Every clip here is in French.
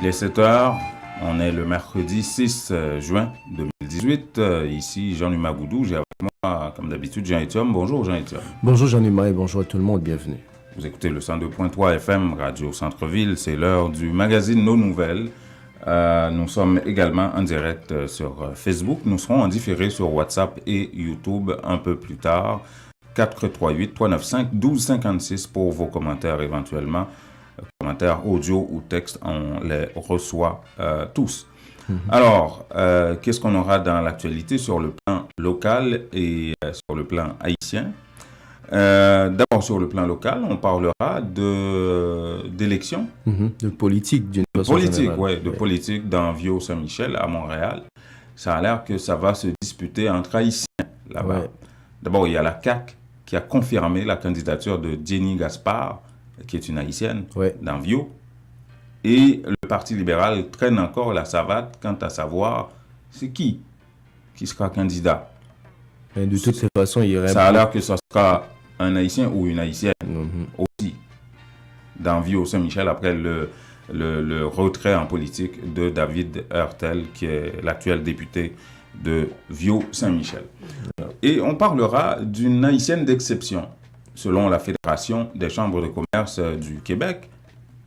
est 7 heures, on est le mercredi 6 juin 2018. Ici Jean-Numa Goudou, j'ai avec moi, comme d'habitude, Jean-Étienne. Bonjour Jean-Étienne. Bonjour Jean-Numa et bonjour à tout le monde, bienvenue. Vous écoutez le 102.3 FM, Radio Centre-Ville, c'est l'heure du magazine Nos Nouvelles. Nous sommes également en direct sur Facebook, nous serons en différé sur WhatsApp et YouTube un peu plus tard. 438-395-1256 pour vos commentaires éventuellement. Commentaires audio ou texte, on les reçoit tous. Alors, qu'est-ce qu'on aura dans l'actualité sur le plan local et sur le plan haïtien? D'abord, sur le plan local, on parlera d'élections. De politique, d'une façon générale. De politique dans Vieux-Saint-Michel, à Montréal. Ça a l'air que ça va se disputer entre Haïtiens là-bas. Ouais. D'abord, il y a la CAQ qui a confirmé la candidature de Jenny Gaspard, qui est une haïtienne, dans Vieux. Et le Parti libéral traîne encore la savate quant à savoir c'est qui sera candidat. Et de toutes ces façons, il y aurait... Ça a l'air que ce sera un haïtien ou une haïtienne aussi, dans Vieux-Saint-Michel, après le retrait en politique de David Heurtel, qui est l'actuel député de Vieux-Saint-Michel. Et on parlera d'une haïtienne d'exception. Selon la Fédération des chambres de commerce du Québec,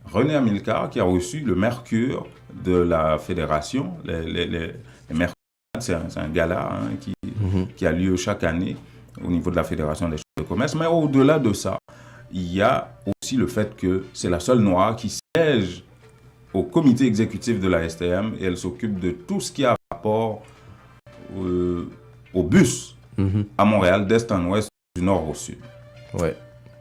René Amilcar, qui a reçu le Mercure de la Fédération, les Mercures, c'est un gala qui a lieu chaque année au niveau de la Fédération des chambres de commerce. Mais au-delà de ça, il y a aussi le fait que c'est la seule noire qui siège au comité exécutif de la STM et elle s'occupe de tout ce qui a rapport au bus à Montréal, d'est en ouest, du nord au sud. Ouais.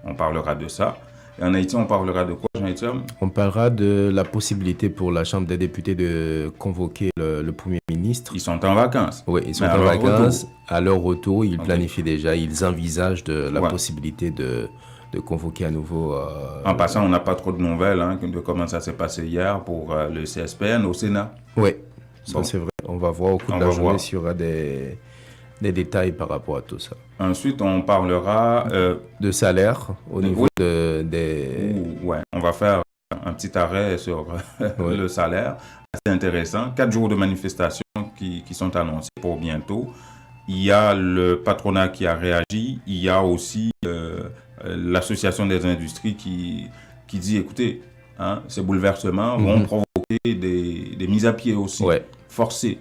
On parlera de ça. Et en Haïti, on parlera de quoi, Jean-Étienne? On parlera de la possibilité pour la Chambre des députés de convoquer le Premier ministre. Ils sont en vacances. Oui, ils sont en vacances. À leur retour, ils planifient déjà, ils envisagent la possibilité de convoquer à nouveau... en passant, on n'a pas trop de nouvelles de comment ça s'est passé hier pour le CSPN au Sénat. Oui, ça c'est vrai. On va voir au cours de la journée s'il y aura des détails par rapport à tout ça. Ensuite, on parlera... de salaire au niveau des... on va faire un petit arrêt sur le salaire. C'est intéressant. 4 jours de manifestations qui sont annoncés pour bientôt. Il y a le patronat qui a réagi. Il y a aussi l'Association des industries qui dit, écoutez, ces bouleversements vont provoquer des mises à pied aussi, forcées.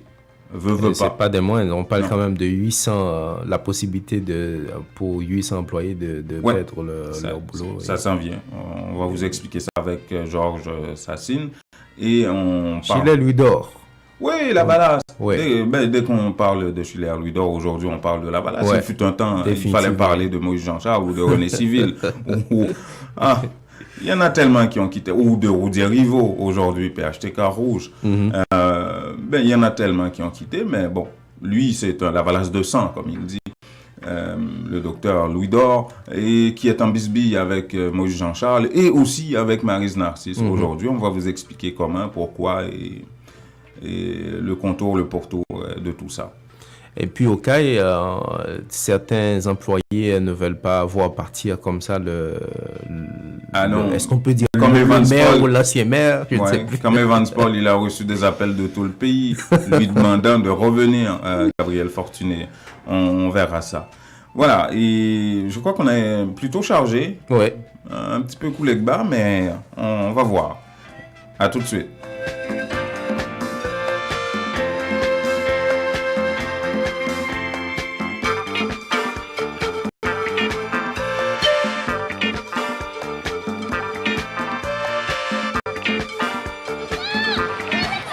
C'est pas des moindres, on parle quand même de 800, la possibilité pour 800 employés de perdre leur boulot. Ça s'en vient. On va vous expliquer ça avec Georges Sassine. Et on parle... Chile-Louis d'Or. Oui, la balasse. Dès qu'on parle de Chile-Louis d'Or, aujourd'hui, on parle de la balasse. Il fut un temps, il fallait parler de Moïse Jean-Charles ou de René Civil. Il y en a tellement qui ont quitté, ou de Roudier Rivaux, aujourd'hui, PHTK Rouge. Il y en a tellement qui ont quitté, mais bon, lui, c'est la valasse de sang, comme il dit, le docteur Louis d'Or, et qui est en bisbille avec Moïse Jean-Charles, et aussi avec Maryse Narcisse. Aujourd'hui, on va vous expliquer comment, pourquoi, et le contour, le pourtour de tout ça. Et puis au cas, certains employés ne veulent pas voir partir comme ça est-ce qu'on peut dire comme le maire ou l'ancien maire? Comme Evans Paul, il a reçu des appels de tout le pays, lui demandant de revenir, Gabriel Fortuné. On verra ça. Voilà, et je crois qu'on est plutôt chargé. Un petit peu coulé que bas, mais on va voir. À tout de suite.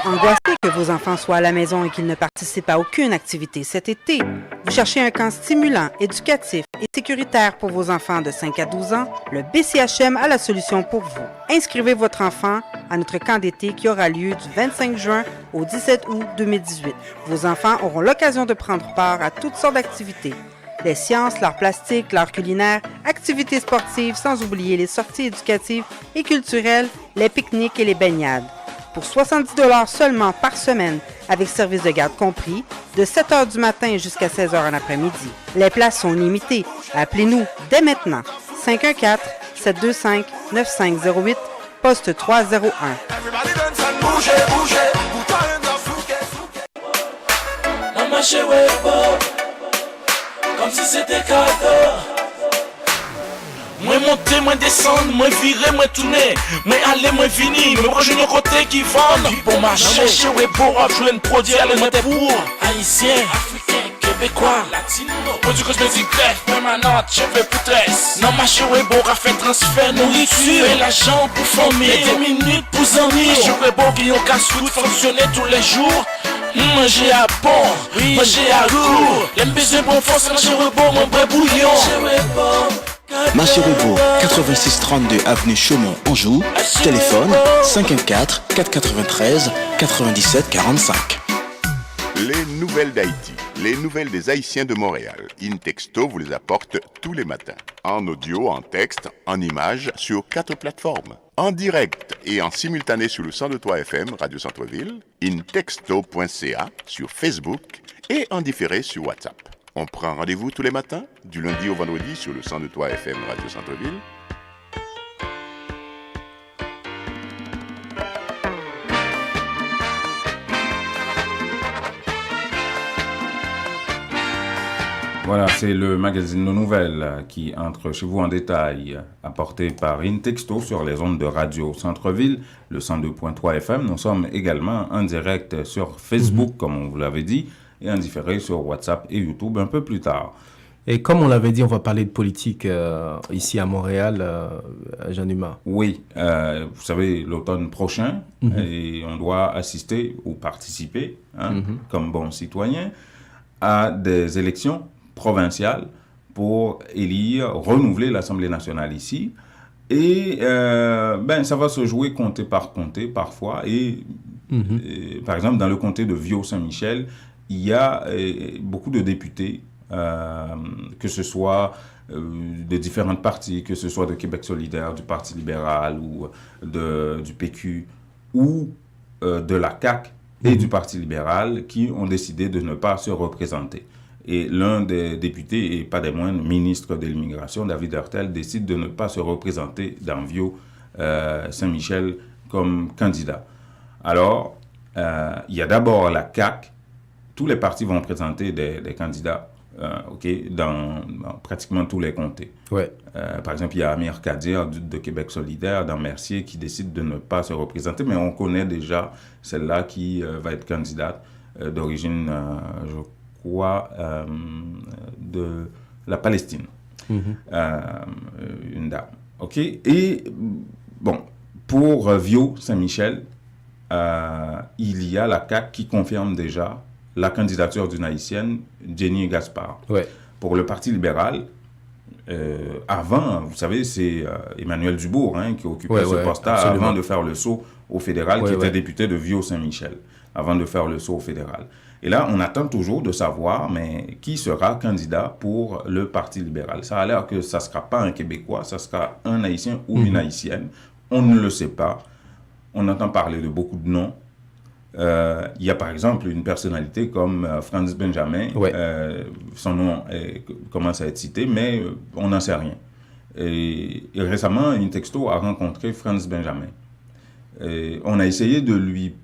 Angoissé que vos enfants soient à la maison et qu'ils ne participent à aucune activité cet été, vous cherchez un camp stimulant, éducatif et sécuritaire pour vos enfants de 5 à 12 ans, le BCHM a la solution pour vous. Inscrivez votre enfant à notre camp d'été qui aura lieu du 25 juin au 17 août 2018. Vos enfants auront l'occasion de prendre part à toutes sortes d'activités. Les sciences, l'art plastique, l'art culinaire, activités sportives, sans oublier les sorties éducatives et culturelles, les pique-niques et les baignades. Pour 70 $ seulement par semaine, avec service de garde compris, de 7 h du matin jusqu'à 16 h en après-midi. Les places sont limitées. Appelez-nous dès maintenant. 514-725-9508, poste 301. Comme si c'était cadeau. Moi monter, moi descendre, moi virer, moi tourner, moi aller, moi venir, moi proche de côté qui vendent. Bon marché, ouais pour jouer un produit alimentaire pour haïtiens, africains, québécois, latino. Produit cosmétique permanente, cheveux pour tresse. Non marché ouais bon, à faire transfert nourriture, et l'argent pour famille, 10 minutes pour amis. Marché ouais bon, qui ont casse-route fonctionner tous les jours. Manger à bon, manger à lourd. Les besoins pour force, manger ouais bon, mon vrai bouillon. Marché Rebo, 86 32 avenue Chaumont, Anjou. Téléphone 514 493 97 45. Les nouvelles d'Haïti, les nouvelles des Haïtiens de Montréal. InTexto vous les apporte tous les matins. En audio, en texte, en images, sur 4 plateformes. En direct et en simultané sur le 102.3 FM, Radio Centre-Ville, intexto.ca, sur Facebook et en différé sur WhatsApp. On prend rendez-vous tous les matins, du lundi au vendredi sur le 102.3 FM Radio Centre-Ville. Voilà, c'est le magazine de nouvelles qui entre chez vous en détail, apporté par InTexto sur les ondes de Radio Centre-Ville, le 102.3 FM. Nous sommes également en direct sur Facebook, comme on vous l'avait dit, et en différé sur WhatsApp et YouTube un peu plus tard. Et comme on l'avait dit, on va parler de politique ici à Montréal, Jean Dumas. Oui, vous savez, l'automne prochain, et on doit assister ou participer, comme bons citoyens, à des élections provinciales pour élire, renouveler l'Assemblée nationale ici. Et ça va se jouer comté par comté parfois. Et par exemple, dans le comté de Viau-Saint-Michel, il y a beaucoup de députés, que ce soit de différentes partis, que ce soit de Québec solidaire, du Parti libéral ou du PQ ou de la CAQ et du Parti libéral qui ont décidé de ne pas se représenter. Et l'un des députés, et pas des moindres, ministre de l'immigration, David Heurtel, décide de ne pas se représenter dans Viau-Saint-Michel comme candidat. Alors, il y a d'abord la CAQ. Tous les partis vont présenter des candidats dans pratiquement tous les comtés. Ouais. Par exemple, il y a Amir Kadir de Québec solidaire, dans Mercier, qui décide de ne pas se représenter, mais on connaît déjà celle-là qui va être candidate d'origine, je crois, de la Palestine. Une dame. OK? Et, bon, pour Viau-Saint-Michel, il y a la CAQ qui confirme déjà la candidature d'une haïtienne, Jenny Gaspard. Ouais. Pour le Parti libéral, avant, vous savez, c'est Emmanuel Dubourg qui occupait ce poste-là avant de faire le saut au fédéral, qui était député de Viau-Saint-Michel, avant de faire le saut au fédéral. Et là, on attend toujours de savoir, mais qui sera candidat pour le Parti libéral. Ça a l'air que ça ne sera pas un Québécois, ça sera un Haïtien ou une Haïtienne. On ne le sait pas. On entend parler de beaucoup de noms. Il y a par exemple une personnalité comme Franz Benjamin. Son nom commence à être cité, mais on n'en sait rien. Et récemment, InTexto a rencontré Franz Benjamin. On a essayé de lui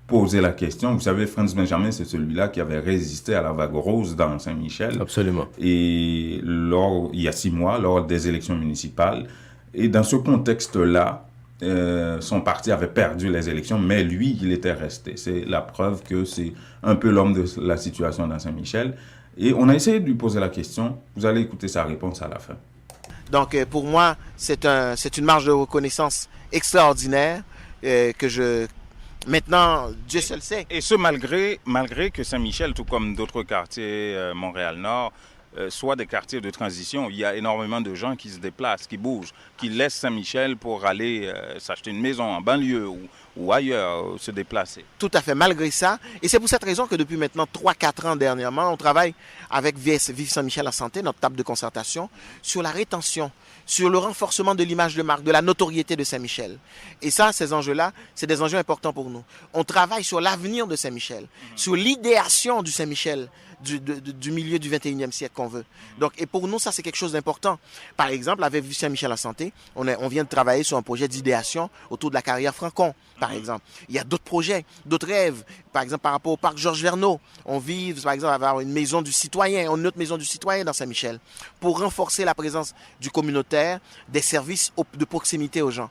poser la question. Vous savez, Franz Benjamin, c'est celui-là qui avait résisté à la vague rose dans Saint-Michel. Absolument. Et il y a 6 mois, lors des élections municipales. Et dans ce contexte-là, son parti avait perdu les élections, mais lui, il était resté. C'est la preuve que c'est un peu l'homme de la situation dans Saint-Michel. Et on a essayé de lui poser la question. Vous allez écouter sa réponse à la fin. Donc, pour moi, c'est une marge de reconnaissance extraordinaire Maintenant, Dieu seul sait. Et ce, malgré que Saint-Michel, tout comme d'autres quartiers Montréal-Nord, soient des quartiers de transition. Il y a énormément de gens qui se déplacent, qui bougent, qui laissent Saint-Michel pour aller s'acheter une maison en banlieue ou ailleurs, se déplacer. Tout à fait, malgré ça. Et c'est pour cette raison que depuis maintenant 3-4 ans dernièrement, on travaille avec Vive Saint-Michel en santé, notre table de concertation, sur la rétention, sur le renforcement de l'image de marque, de la notoriété de Saint-Michel. Et ça, ces enjeux-là, c'est des enjeux importants pour nous. On travaille sur l'avenir de Saint-Michel, sur l'idéation du Saint-Michel, du milieu du 21e siècle qu'on veut. Donc, et pour nous, ça, c'est quelque chose d'important. Par exemple, avec Vive Saint-Michel la Santé, on vient de travailler sur un projet d'idéation autour de la carrière Francon, par exemple. Il y a d'autres projets, d'autres rêves. Par exemple, par rapport au parc Georges Verneau, on vise, par exemple, à avoir une maison du citoyen, une autre maison du citoyen dans Saint-Michel, pour renforcer la présence du communautaire, des services de proximité aux gens.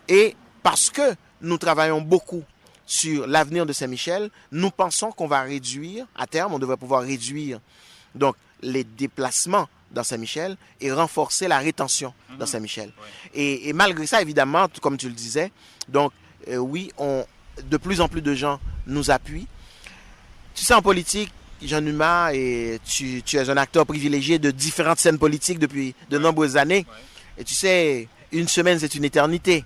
Et parce que nous travaillons beaucoup sur l'avenir de Saint-Michel, nous pensons qu'on va réduire, à terme, on devrait pouvoir réduire donc, les déplacements dans Saint-Michel et renforcer la rétention dans Saint-Michel. Et malgré ça, évidemment, comme tu le disais, donc oui, de plus en plus de gens nous appuient. Tu sais, en politique, Jean Numa, et tu es un acteur privilégié de différentes scènes politiques depuis de nombreuses années. Et tu sais, une semaine, c'est une éternité.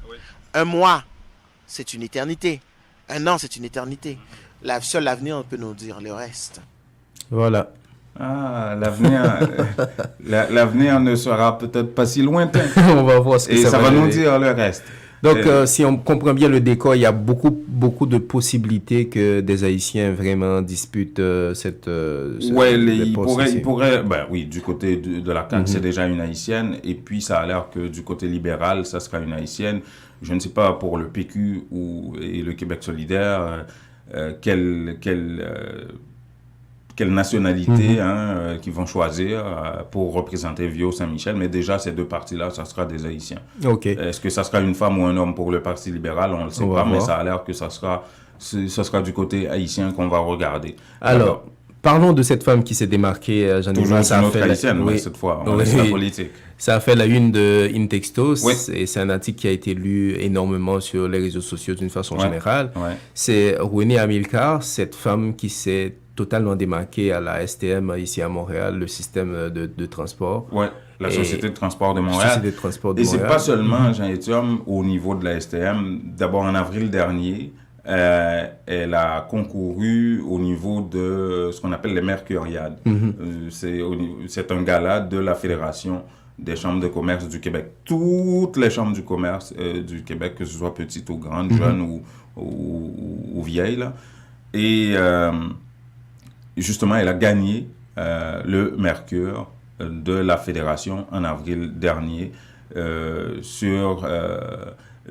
Un mois, c'est une éternité. Un an, c'est une éternité. Seul l'avenir peut nous dire le reste. Voilà. Ah, l'avenir ne sera peut-être pas si lointain. On va voir ce que ça va nous dire le reste. Donc, si on comprend bien le décor, il y a beaucoup de possibilités que des Haïtiens vraiment disputent cette... il pourrait, oui, du côté de la CAQ, c'est déjà une Haïtienne. Et puis, ça a l'air que du côté libéral, ça sera une Haïtienne. Je ne sais pas pour le PQ et le Québec solidaire, quelle nationalité qu'ils vont choisir pour représenter Vieux Saint-Michel. Mais déjà, ces deux partis-là, ça sera des Haïtiens. Okay. Est-ce que ça sera une femme ou un homme pour le Parti libéral? On ne le sait pas, mais ça a l'air que ça sera du côté haïtien qu'on va regarder. Alors, parlons de cette femme qui s'est démarquée. Toujours une autre haïtienne, cette fois, on reste la politique. Ça a fait la une de Intextos, et c'est un article qui a été lu énormément sur les réseaux sociaux d'une façon générale. C'est Renée Amilcar, cette femme qui s'est totalement démarquée à la STM ici à Montréal, le système de transport. Oui, la Société de transport de Montréal. Et c'est pas seulement, Jean-Étienne, au niveau de la STM. D'abord, en avril dernier, elle a concouru au niveau de ce qu'on appelle les Mercuriades. C'est un gala de la Fédération des chambres de commerce du Québec. Toutes les chambres du commerce du Québec, que ce soit petites ou grandes, jeunes ou vieilles. Là. Et justement, elle a gagné le Mercure de la Fédération en avril dernier sur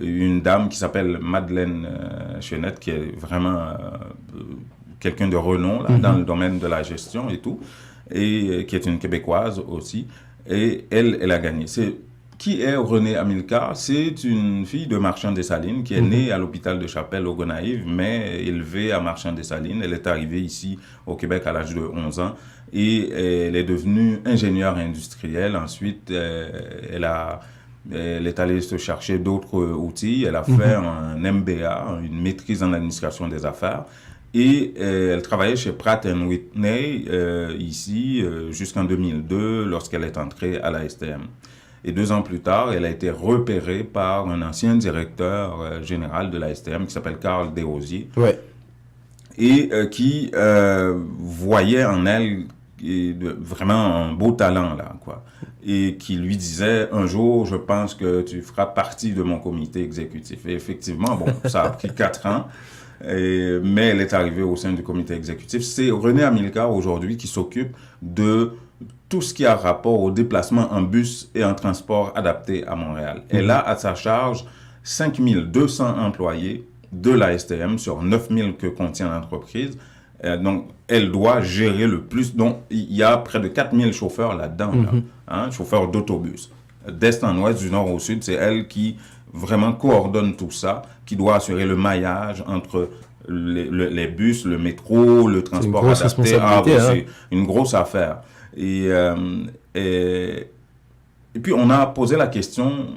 une dame qui s'appelle Madeleine Chenette, qui est vraiment quelqu'un de renom là, dans le domaine de la gestion et tout, et qui est une Québécoise aussi. Et elle a gagné. Qui est Renée Amilcar? C'est une fille de Marchand-des-Salines qui est née à l'hôpital de Chapelle au Gonaïve, mais élevée à Marchand-des-Salines. Elle est arrivée ici au Québec à l'âge de 11 ans et elle est devenue ingénieure industrielle. Ensuite, elle est allée se chercher d'autres outils. Elle a fait un MBA, une maîtrise en administration des affaires. Et elle travaillait chez Pratt & Whitney ici jusqu'en 2002 lorsqu'elle est entrée à la STM. Et 2 ans plus tard, elle a été repérée par un ancien directeur général de la STM qui s'appelle Carl Desrosiers. Ouais. Et qui voyait en elle vraiment un beau talent, là, quoi. Et qui lui disait, un jour, je pense que tu feras partie de mon comité exécutif. Et effectivement, bon, ça a pris 4 ans. Mais elle est arrivée au sein du comité exécutif. C'est Renée Amilcar aujourd'hui qui s'occupe de tout ce qui a rapport au déplacement en bus et en transport adapté à Montréal. Elle a à sa charge 5200 employés de la STM sur 9000 que contient l'entreprise. Donc, elle doit gérer le plus. Donc, il y a près de 4000 chauffeurs là-dedans, chauffeurs d'autobus. D'est en ouest, du nord au sud, c'est elle qui vraiment coordonne tout ça, qui doit assurer le maillage entre les bus, le métro, le transport adapté. C'est une grosse affaire. Et puis, on a posé la question,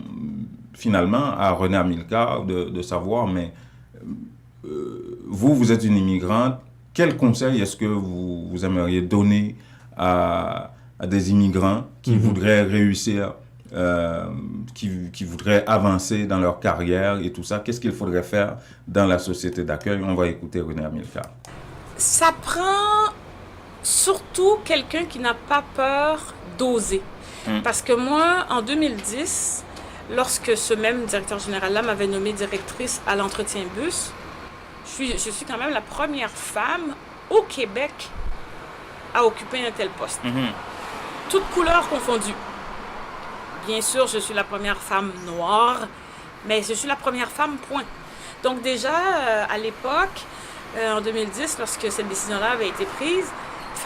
finalement, à Renée Amilcar de savoir, mais vous êtes une immigrante, quel conseil est-ce que vous aimeriez donner à des immigrants qui voudraient réussir, qui voudraient avancer dans leur carrière et tout ça? Qu'est-ce qu'il faudrait faire dans la société d'accueil? On va écouter Renée Amilcar. Ça prend surtout quelqu'un qui n'a pas peur d'oser. Parce que moi, en 2010, lorsque ce même directeur général-là m'avait nommée directrice à l'entretien bus, je suis quand même la première femme au Québec à occuper un tel poste. Toutes couleurs confondues. Bien sûr, je suis la première femme noire, mais je suis la première femme, point. Donc déjà, à l'époque, en 2010, lorsque cette décision-là avait été prise, il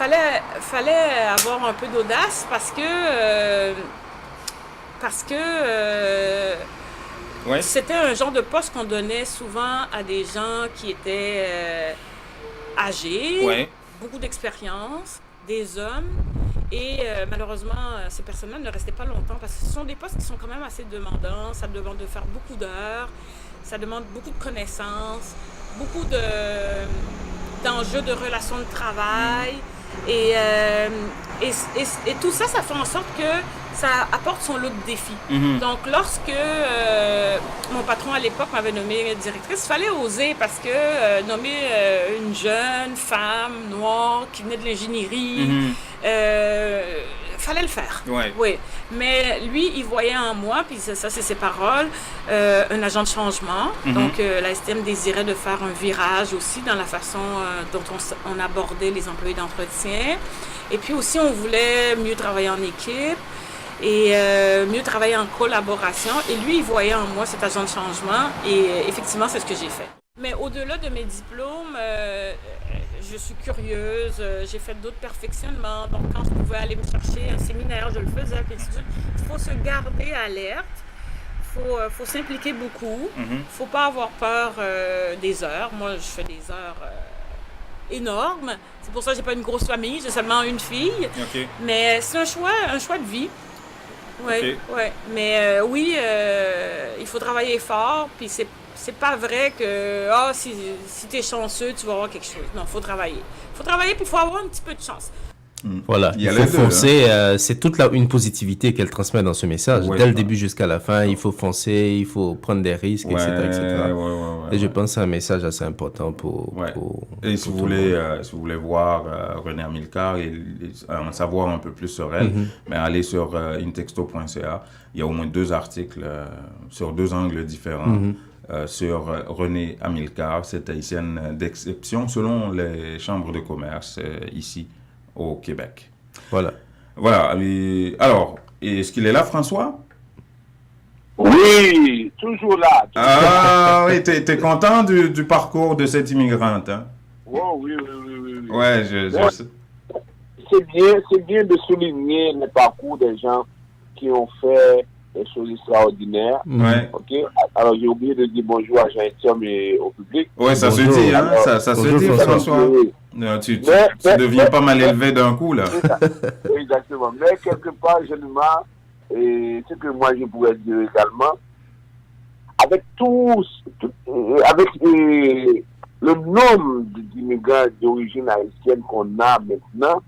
fallait avoir un peu d'audace parce que c'était un genre de poste qu'on donnait souvent à des gens qui étaient âgés, beaucoup d'expérience, des hommes. Et malheureusement, ces personnes-là ne restaient pas longtemps parce que ce sont des postes qui sont quand même assez demandants. Ça demande de faire beaucoup d'heures, ça demande beaucoup de connaissances, beaucoup d'enjeux de relations de travail. Et tout ça, ça fait en sorte que ça apporte son lot de défis. Donc, lorsque mon patron à l'époque m'avait nommée directrice, il fallait oser parce que nommer une jeune femme noire qui venait de l'ingénierie, fallait le faire. Oui. Mais lui, il voyait en moi, puis ça c'est ses paroles, un agent de changement. Donc, la STM désirait de faire un virage aussi dans la façon dont on abordait les employés d'entretien. Et puis aussi, on voulait mieux travailler en équipe et mieux travailler en collaboration. Et lui, il voyait en moi cet agent de changement. Et effectivement, c'est ce que j'ai fait. Mais au-delà de mes diplômes, je suis curieuse, j'ai fait d'autres perfectionnements. Donc, quand je pouvais aller me chercher un séminaire, je le faisais. Puis il faut se garder alerte, il faut s'impliquer beaucoup. Il ne faut pas avoir peur des heures. Moi, je fais des heures énormes. C'est pour ça que je n'ai pas une grosse famille, j'ai seulement une fille. Mais c'est un choix de vie. Ouais. Mais oui, il faut travailler fort, puis c'est pas vrai que si tu es chanceux, tu vas avoir quelque chose. Non, il faut travailler. Il faut travailler, puis il faut avoir un petit peu de chance. Voilà, il faut foncer. C'est toute une positivité qu'elle transmet dans ce message. Dès le début jusqu'à la fin, il faut foncer, il faut prendre des risques, etc. Et je pense que c'est un message assez important pour et si vous voulez voir Renée Amilcar et en savoir un peu plus sur elle, mais allez sur intexto.ca. Il y a au moins 2 articles sur 2 angles différents. Sur Renée Amilcar, cette haïtienne d'exception selon les chambres de commerce ici au Québec. Voilà. Alors, est-ce qu'il est là, François? Oui, toujours là. Oui, t'es content du parcours de cette immigrante, hein? Oh, oui. Ouais, c'est bien de souligner le parcours des gens qui ont fait des choses extraordinaires. Ok. Alors, j'ai oublié de dire bonjour à Jean-Etienne et au public. Oui, ça se dit, hein? Ça se dit, François. Tu deviens pas mal élevé d'un coup, là. Exactement. Mais quelque part, et ce que moi je pourrais dire également, avec le nombre d'immigrants d'origine haïtienne qu'on a maintenant,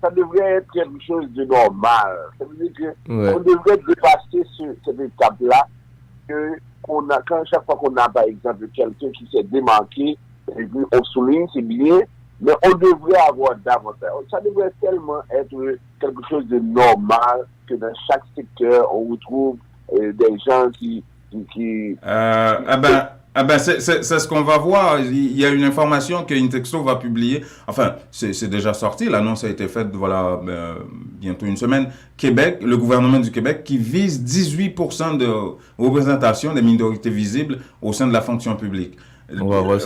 ça devrait être quelque chose de normal. Ça veut dire qu'on devrait dépasser cette étape-là, chaque fois qu'on a, par exemple, quelqu'un qui s'est démarqué, et puis on souligne, c'est bien, mais on devrait avoir davantage. Ça devrait tellement être quelque chose de normal que dans chaque secteur, on retrouve des gens qui... c'est ce qu'on va voir. Il y a une information que Intexto va publier. Enfin, c'est déjà sorti. L'annonce a été faite, bientôt une semaine. Québec, le gouvernement du Québec qui vise 18% de représentation des minorités visibles au sein de la fonction publique. À l'approche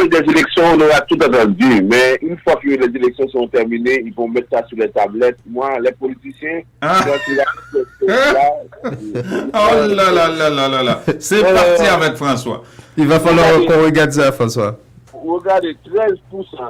des élections, on aura tout entendu. Mais une fois que les élections sont terminées, ils vont mettre ça sur les tablettes. Moi, les politiciens... Oh là. C'est parti avec François. Il va falloir qu'on regarde ça, François. Regardez, 13%.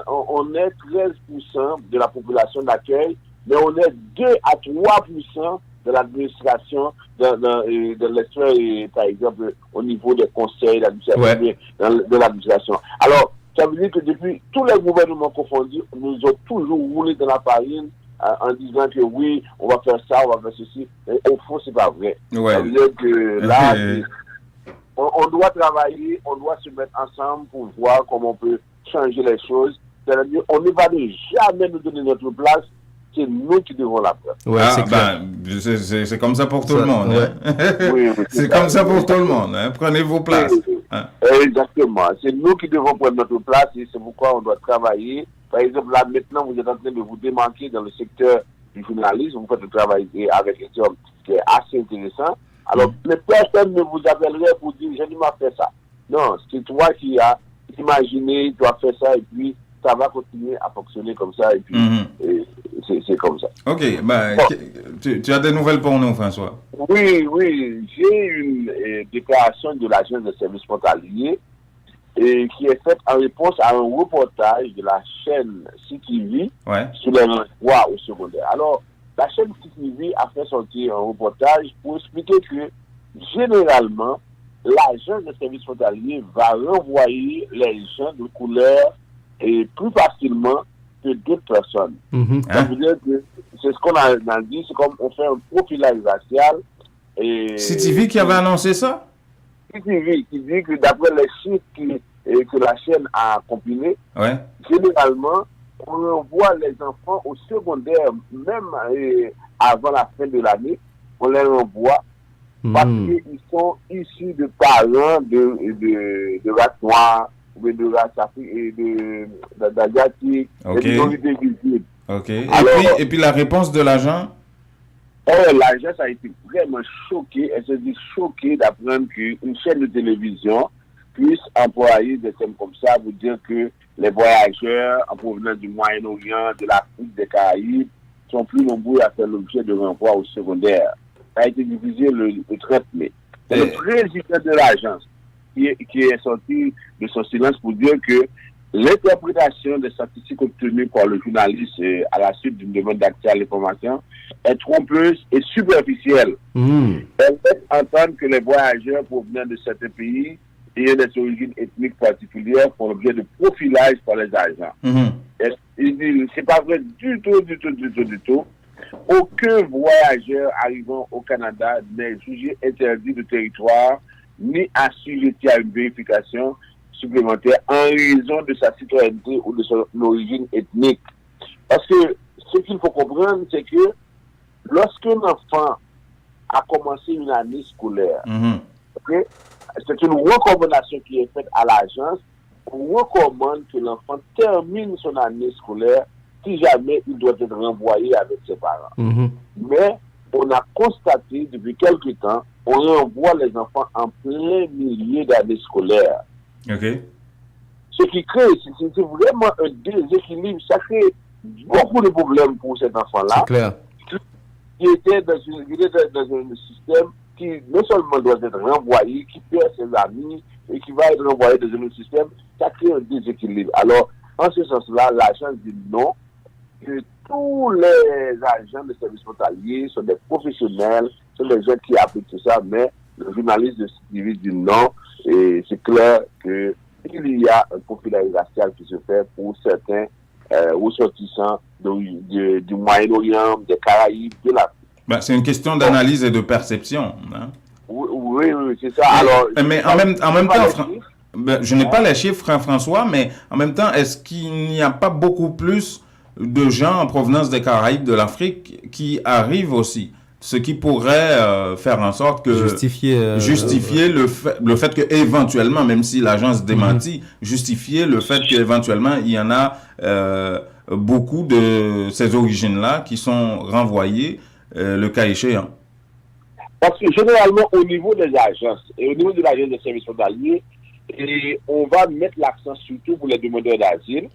On est 13% de la population d'accueil, mais on est 2 à 3% de l'administration, de l'espace, par exemple, au niveau des conseils d'administration, de l'administration. Alors, ça veut dire que depuis tous les gouvernements confondus, nous ont toujours roulé dans la farine en disant que oui, on va faire ça, on va faire ceci. Mais au fond, c'est pas vrai. Ça veut dire que là, on doit travailler, on doit se mettre ensemble pour voir comment on peut changer les choses. C'est-à-dire, on ne va jamais nous donner notre place. C'est nous qui devons la faire. C'est comme ça pour tout le monde. C'est comme ça pour tout le monde. Prenez vos places. Hein? Exactement. C'est nous qui devons prendre notre place et c'est pourquoi on doit travailler. Par exemple, là, maintenant, vous êtes en train de vous démarquer dans le secteur du journalisme. Vous faites un travail avec des hommes qui est assez intéressant. Alors, les personnes ne vous appelleraient pour dire, je ne m'a fait ça. Non, c'est toi qui as imaginé, tu as fait ça et puis ça va continuer à fonctionner comme ça et puis c'est comme ça. Ok, tu as des nouvelles pour nous, François? Oui, j'ai une déclaration de l'agence de services frontaliers qui est faite en réponse à un reportage de la chaîne CTV sur les renvois au secondaire. Alors, la chaîne CTV a fait sortir un reportage pour expliquer que généralement, l'agence de services frontaliers va renvoyer les gens de couleur et plus facilement que d'autres personnes. Ça veut dire que c'est ce qu'on a dit, c'est comme on fait un profilage racial. CTV qui avait annoncé ça? CTV qui dit que d'après les chiffres que la chaîne a compilés, généralement, on renvoie les enfants au secondaire, même avant la fin de l'année, on les renvoie parce qu'ils sont issus de parents de race noire, ou de race d'asiatique, de minorités visibles. Et puis la réponse de l'agent? L'agence a été vraiment choquée, elle s'est dit choquée d'apprendre qu'une chaîne de télévision puisse employer des thèmes comme ça pour dire que les voyageurs en provenance du Moyen-Orient, de l'Afrique, des Caraïbes sont plus nombreux à faire l'objet de renvoi au secondaire. Ça a été diffusé le 30 mai. C'est le président de l'agence qui est sorti de son silence pour dire que l'interprétation des statistiques obtenues par le journaliste à la suite d'une demande d'accès à l'information est trompeuse et superficielle. Elle laisse entendre que les voyageurs provenant de certains pays ayant des origines ethniques particulières font l'objet de profilage par les agents. Il dit, c'est pas vrai du tout. Aucun voyageur arrivant au Canada n'est jugé interdit de territoire ni assujetti à une vérification supplémentaire en raison de sa citoyenneté ou de son origine ethnique. Parce que ce qu'il faut comprendre, c'est que lorsqu'un enfant a commencé une année scolaire, c'est une recommandation qui est faite à l'agence. On recommande que l'enfant termine son année scolaire si jamais il doit être renvoyé avec ses parents. Mais on a constaté depuis quelque temps, on renvoie les enfants en plein milieu d'année scolaire. Ce qui crée, c'est vraiment un déséquilibre. Ça crée beaucoup de problèmes pour cet enfant-là. C'est clair. Qui était dans un système qui non seulement doit être renvoyé, qui perd ses amis et qui va être renvoyé dans un autre système, ça crée un déséquilibre. Alors, en ce sens-là, l'agence dit non, que tous les agents de services frontaliers sont des professionnels, sont des gens qui appliquent tout ça, mais le journaliste de CTV dit non, et c'est clair qu'il y a un profilage racial qui se fait pour certains ressortissants du Moyen-Orient, des Caraïbes, de l'Afrique. C'est une question d'analyse et de perception. Hein? Oui, c'est ça. Alors, mais en même temps, je n'ai pas les chiffres, François, mais en même temps, est-ce qu'il n'y a pas beaucoup plus de gens en provenance des Caraïbes, de l'Afrique, qui arrivent aussi? Ce qui pourrait faire en sorte que... Justifier le fait qu'éventuellement, même si l'agence démentit, justifier le fait qu'éventuellement, il y en a beaucoup de ces origines-là qui sont renvoyées, le cas échéant. Parce que généralement, au niveau des agences et au niveau de l'agence de services frontaliers, on va mettre l'accent surtout pour les demandeurs d'asile.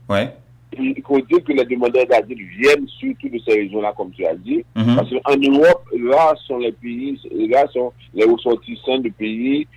Il faut dire que les demandeurs d'asile viennent surtout de ces régions-là, comme tu as dit. Parce qu'en Europe, là sont les pays, là sont les ressortissants de pays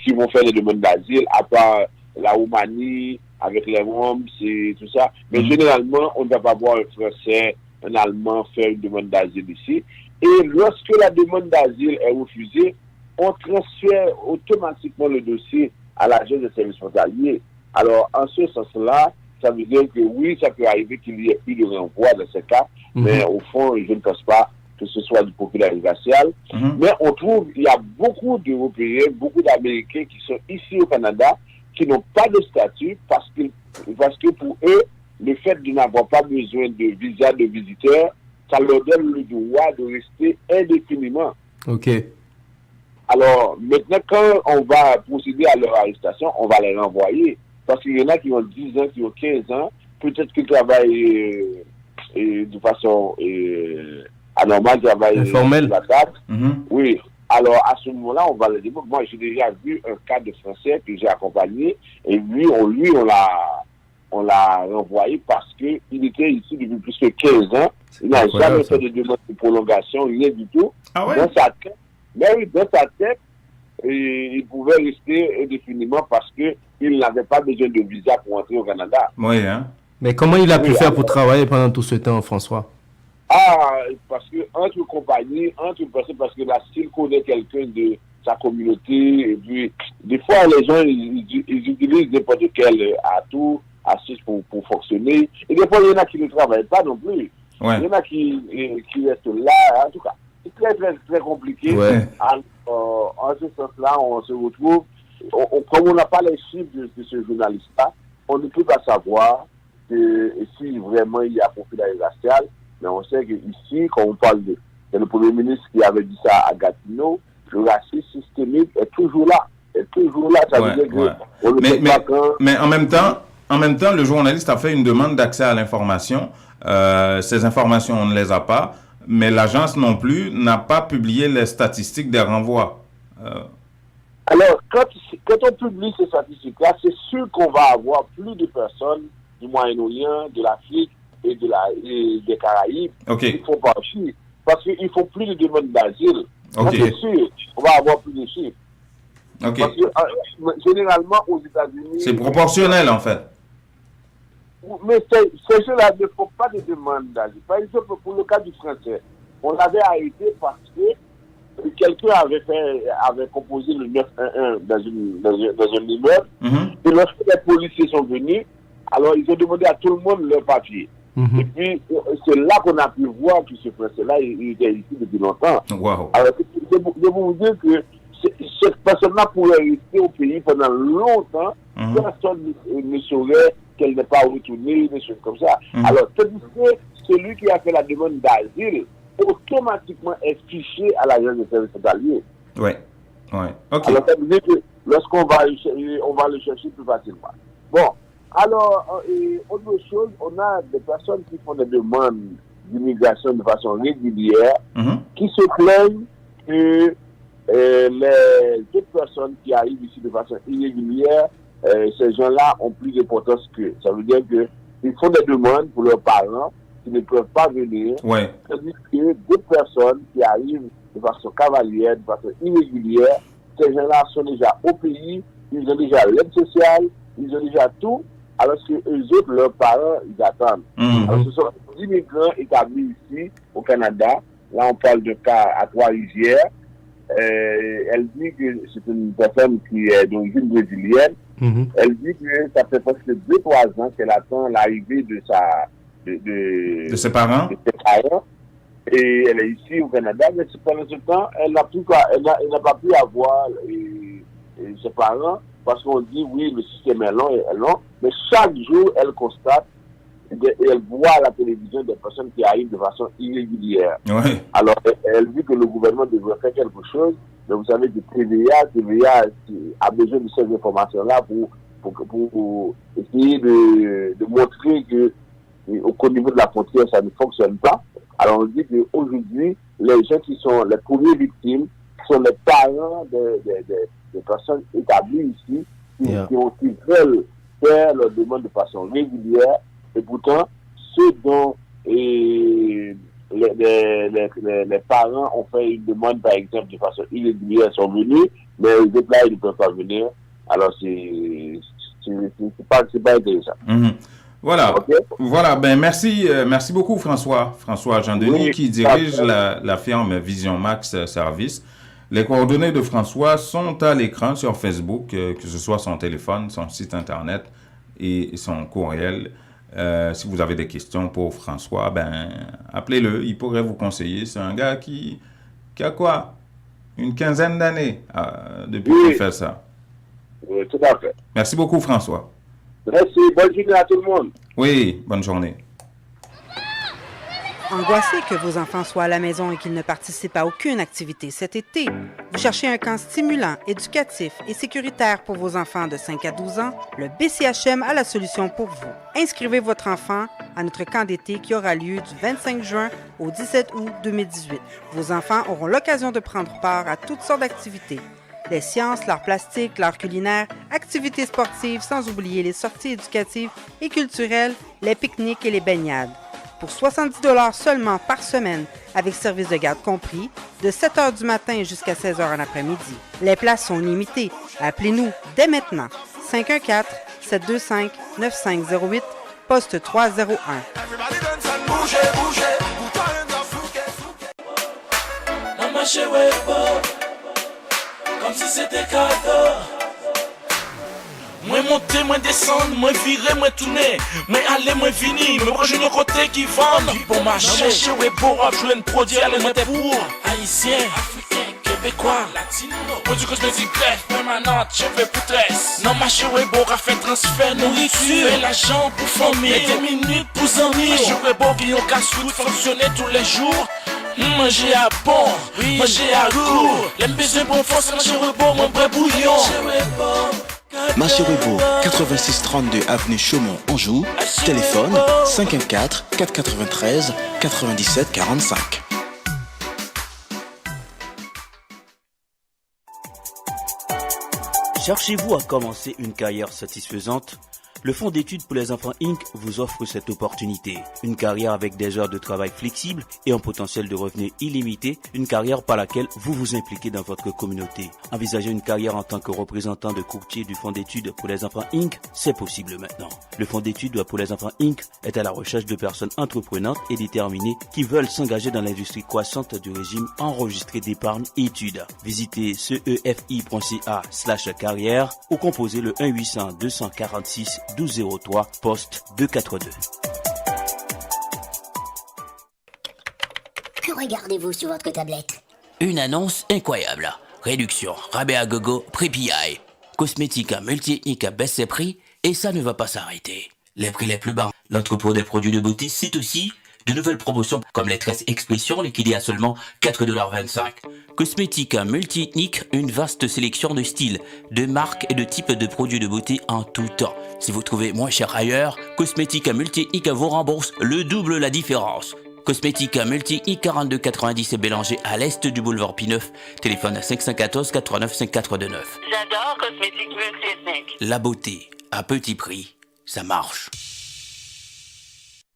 qui vont faire les demandes d'asile, à part la Roumanie, avec les Roms, c'est tout ça. Mais généralement, on ne va pas voir un Français, un Allemand faire une demande d'asile ici. Et lorsque la demande d'asile est refusée, on transfère automatiquement le dossier à l'agence de services frontaliers. Alors, en ce sens-là, ça veut dire que oui, ça peut arriver qu'il y ait plus de renvoi dans ce cas, mais au fond, je ne pense pas que ce soit du profilage racial. Mais on trouve qu'il y a beaucoup d'Européens, beaucoup d'Américains qui sont ici au Canada, qui n'ont pas de statut parce que pour eux, le fait de n'avoir pas besoin de visa de visiteur, ça leur donne le droit de rester indéfiniment. Alors, maintenant, quand on va procéder à leur arrestation, on va les renvoyer. Parce qu'il y en a qui ont 10 ans, qui ont 15 ans, peut-être qu'ils travaillent de façon anormale, travaillent informelle. Oui. Alors, à ce moment-là, on va le dire. Moi, j'ai déjà vu un cas de Français que j'ai accompagné, et lui, on l'a renvoyé parce qu'il était ici depuis plus que 15 ans. Il n'a jamais fait de demande de prolongation, rien du tout. Ah ouais? Dans sa tête, mais oui, dans sa tête, il pouvait rester indéfiniment parce qu'il n'avait pas besoin de visa pour entrer au Canada. Oui, hein? Mais comment il a pu faire pour travailler pendant tout ce temps, François? Parce que entre compagnies, parce que là, s'il connaît quelqu'un de sa communauté, et puis, des fois, les gens, ils utilisent n'importe quel atout, astuce pour fonctionner. Et des fois, il y en a qui ne travaillent pas non plus. Ouais. Il y en a qui restent là, en tout cas. C'est très, très, très compliqué. Ouais. En ce sens-là, on se retrouve, comme on n'a pas les chiffres de ce journaliste-là, on ne peut pas savoir si vraiment il y a profil racial. Mais on sait qu'ici, quand on parle c'est le Premier ministre qui avait dit ça à Gatineau, le racisme systémique est toujours là. Ça veut dire qu'on ne sait pas quand... Mais en même temps, le journaliste a fait une demande d'accès à l'information. Ces informations, on ne les a pas. Mais l'agence non plus n'a pas publié les statistiques des renvois. Alors, quand on publie ces statistiques-là, c'est sûr qu'on va avoir plus de personnes du Moyen-Orient, de l'Afrique, et des Caraïbes qui font partie. Parce qu'ils font plus de demandes d'asile. C'est sûr, on va avoir plus de chiffres. Parce que généralement, aux États-Unis... C'est proportionnel, en fait. Mais ces gens-là ne font pas de demandes d'asile. Par exemple, pour le cas du Français, on l'avait arrêté parce que quelqu'un avait composé le 911 dans un immeuble. Et lorsque les policiers sont venus, alors ils ont demandé à tout le monde leur papier. Et puis, c'est là qu'on a pu voir que ce Français-là, il était ici depuis longtemps. Wow. Alors, je vais vous dire que cette personne-là pourrait rester au pays pendant longtemps. Personne ne saurait qu'elle n'est pas retournée, des choses comme ça. Alors, tandis que celui qui a fait la demande d'asile, automatiquement est fiché à l'agence de service frontalier. Oui. Alors, ça veut dire que lorsqu'on va le chercher plus facilement. Bon. Alors, autre chose, on a des personnes qui font des demandes d'immigration de façon régulière, qui se plaignent que les autres personnes qui arrivent ici de façon irrégulière, ces gens-là ont plus d'importance qu'eux. Ça veut dire qu'ils font des demandes pour leurs parents qui ne peuvent pas venir. C'est-à-dire que d'autres personnes qui arrivent de façon cavalière, de façon irrégulière, ces gens-là sont déjà au pays, ils ont déjà l'aide sociale, ils ont déjà tout. Alors que eux autres, leurs parents, ils attendent. Alors ce sont des immigrants établis ici, au Canada. Là, on parle de cas à Trois-Rivières. Elle dit que c'est une personne qui est d'origine brésilienne. Elle dit que ça fait presque 2-3 ans qu'elle attend l'arrivée de ses parents. Et elle est ici au Canada, mais pendant ce temps, elle n'a pas pu avoir ses parents. Parce qu'on dit, oui, le système est long, mais chaque jour, elle constate et elle voit à la télévision des personnes qui arrivent de façon irrégulière. Alors, elle dit que le gouvernement devrait faire quelque chose, mais vous savez que TVA a besoin de ces informations-là pour essayer de montrer qu'au niveau de la frontière, ça ne fonctionne pas. Alors, on dit qu'aujourd'hui, les gens qui sont les premières victimes sont les parents des personnes établies ici qui veulent faire leur demande de façon régulière, et pourtant ceux dont les parents ont fait une demande par exemple de façon irrégulière sont venus, mais les autres là ils ne peuvent pas venir. Alors c'est pas intéressant. Voilà. Voilà. Ben merci beaucoup François Jean-Denis qui dirige la firme Vision Max Service. Les coordonnées de François sont à l'écran sur Facebook, que ce soit son téléphone, son site internet et son courriel. Si vous avez des questions pour François, appelez-le, il pourrait vous conseiller. C'est un gars qui a quoi? Une quinzaine d'années depuis qu'il fait ça. Oui, tout à fait. Merci beaucoup François. Merci, bonne journée à tout le monde. Oui, bonne journée. Angoissé que vos enfants soient à la maison et qu'ils ne participent à aucune activité cet été? Vous cherchez un camp stimulant, éducatif et sécuritaire pour vos enfants de 5 à 12 ans? Le BCHM a la solution pour vous. Inscrivez votre enfant à notre camp d'été qui aura lieu du 25 juin au 17 août 2018. Vos enfants auront l'occasion de prendre part à toutes sortes d'activités. Les sciences, l'art plastique, l'art culinaire, activités sportives, sans oublier les sorties éducatives et culturelles, les pique-niques et les baignades. Pour 70 $ seulement par semaine, avec service de garde compris, de 7 h du matin jusqu'à 16 h en après-midi. Les places sont limitées. Appelez-nous dès maintenant. 514-725-9508, poste 301. Comme si c'était cadeau. Moi monter, moi descendre, moi virer, moi tourner, moi aller, moi venir, moi proche de côté qui vendent. Bon marché, chez Webo, je un produit alimentaire pour haïtiens, africains, québécois, latinos. Produit cosmétique greffe, permanente, cheveux pour tresse. Non, marché Webo, a fait transfert, nourriture, fait l'argent pour famille, et 10 minutes pour amis. Marché Webo, qui ont casse-route, fonctionner tous les jours. Manger à bon, manger à goût. Les besoins pour force, manger Webo, mon vrai bouillon. Marché Webo, 8632 avenue Chaumont, Anjou. Téléphone 514 493 97 45. Cherchez-vous à commencer une carrière satisfaisante? Le Fonds d'études pour les enfants Inc. vous offre cette opportunité. Une carrière avec des heures de travail flexibles et un potentiel de revenus illimité. Une carrière par laquelle vous vous impliquez dans votre communauté. Envisager une carrière en tant que représentant de courtier du Fonds d'études pour les enfants Inc. C'est possible maintenant. Le Fonds d'études pour les enfants Inc. est à la recherche de personnes entreprenantes et déterminées qui veulent s'engager dans l'industrie croissante du régime enregistré d'épargne et études. Visitez cefi.ca/carrière ou composez le 1-800-246 1203 poste 242. Que regardez-vous sur votre tablette? Une annonce incroyable. Réduction, rabais à gogo, prix PI. Cosmétique multi-ethnique à baisse ses prix et ça ne va pas s'arrêter. Les prix les plus bas. L'entrepôt des produits de beauté, c'est aussi de nouvelles promotions comme les tresses expression liquidées à seulement 4,25 $. Cosmétique multi-ethnique, une vaste sélection de styles, de marques et de types de produits de beauté en tout temps. Si vous trouvez moins cher ailleurs, Cosmétique multi-ethnique vous rembourse le double la différence. Cosmétique multi-ethnique 42,90 et Bélanger à l'est du boulevard P9. Téléphone à 514 89 5429. J'adore Cosmétique multi-ethnique. La beauté à petit prix, ça marche.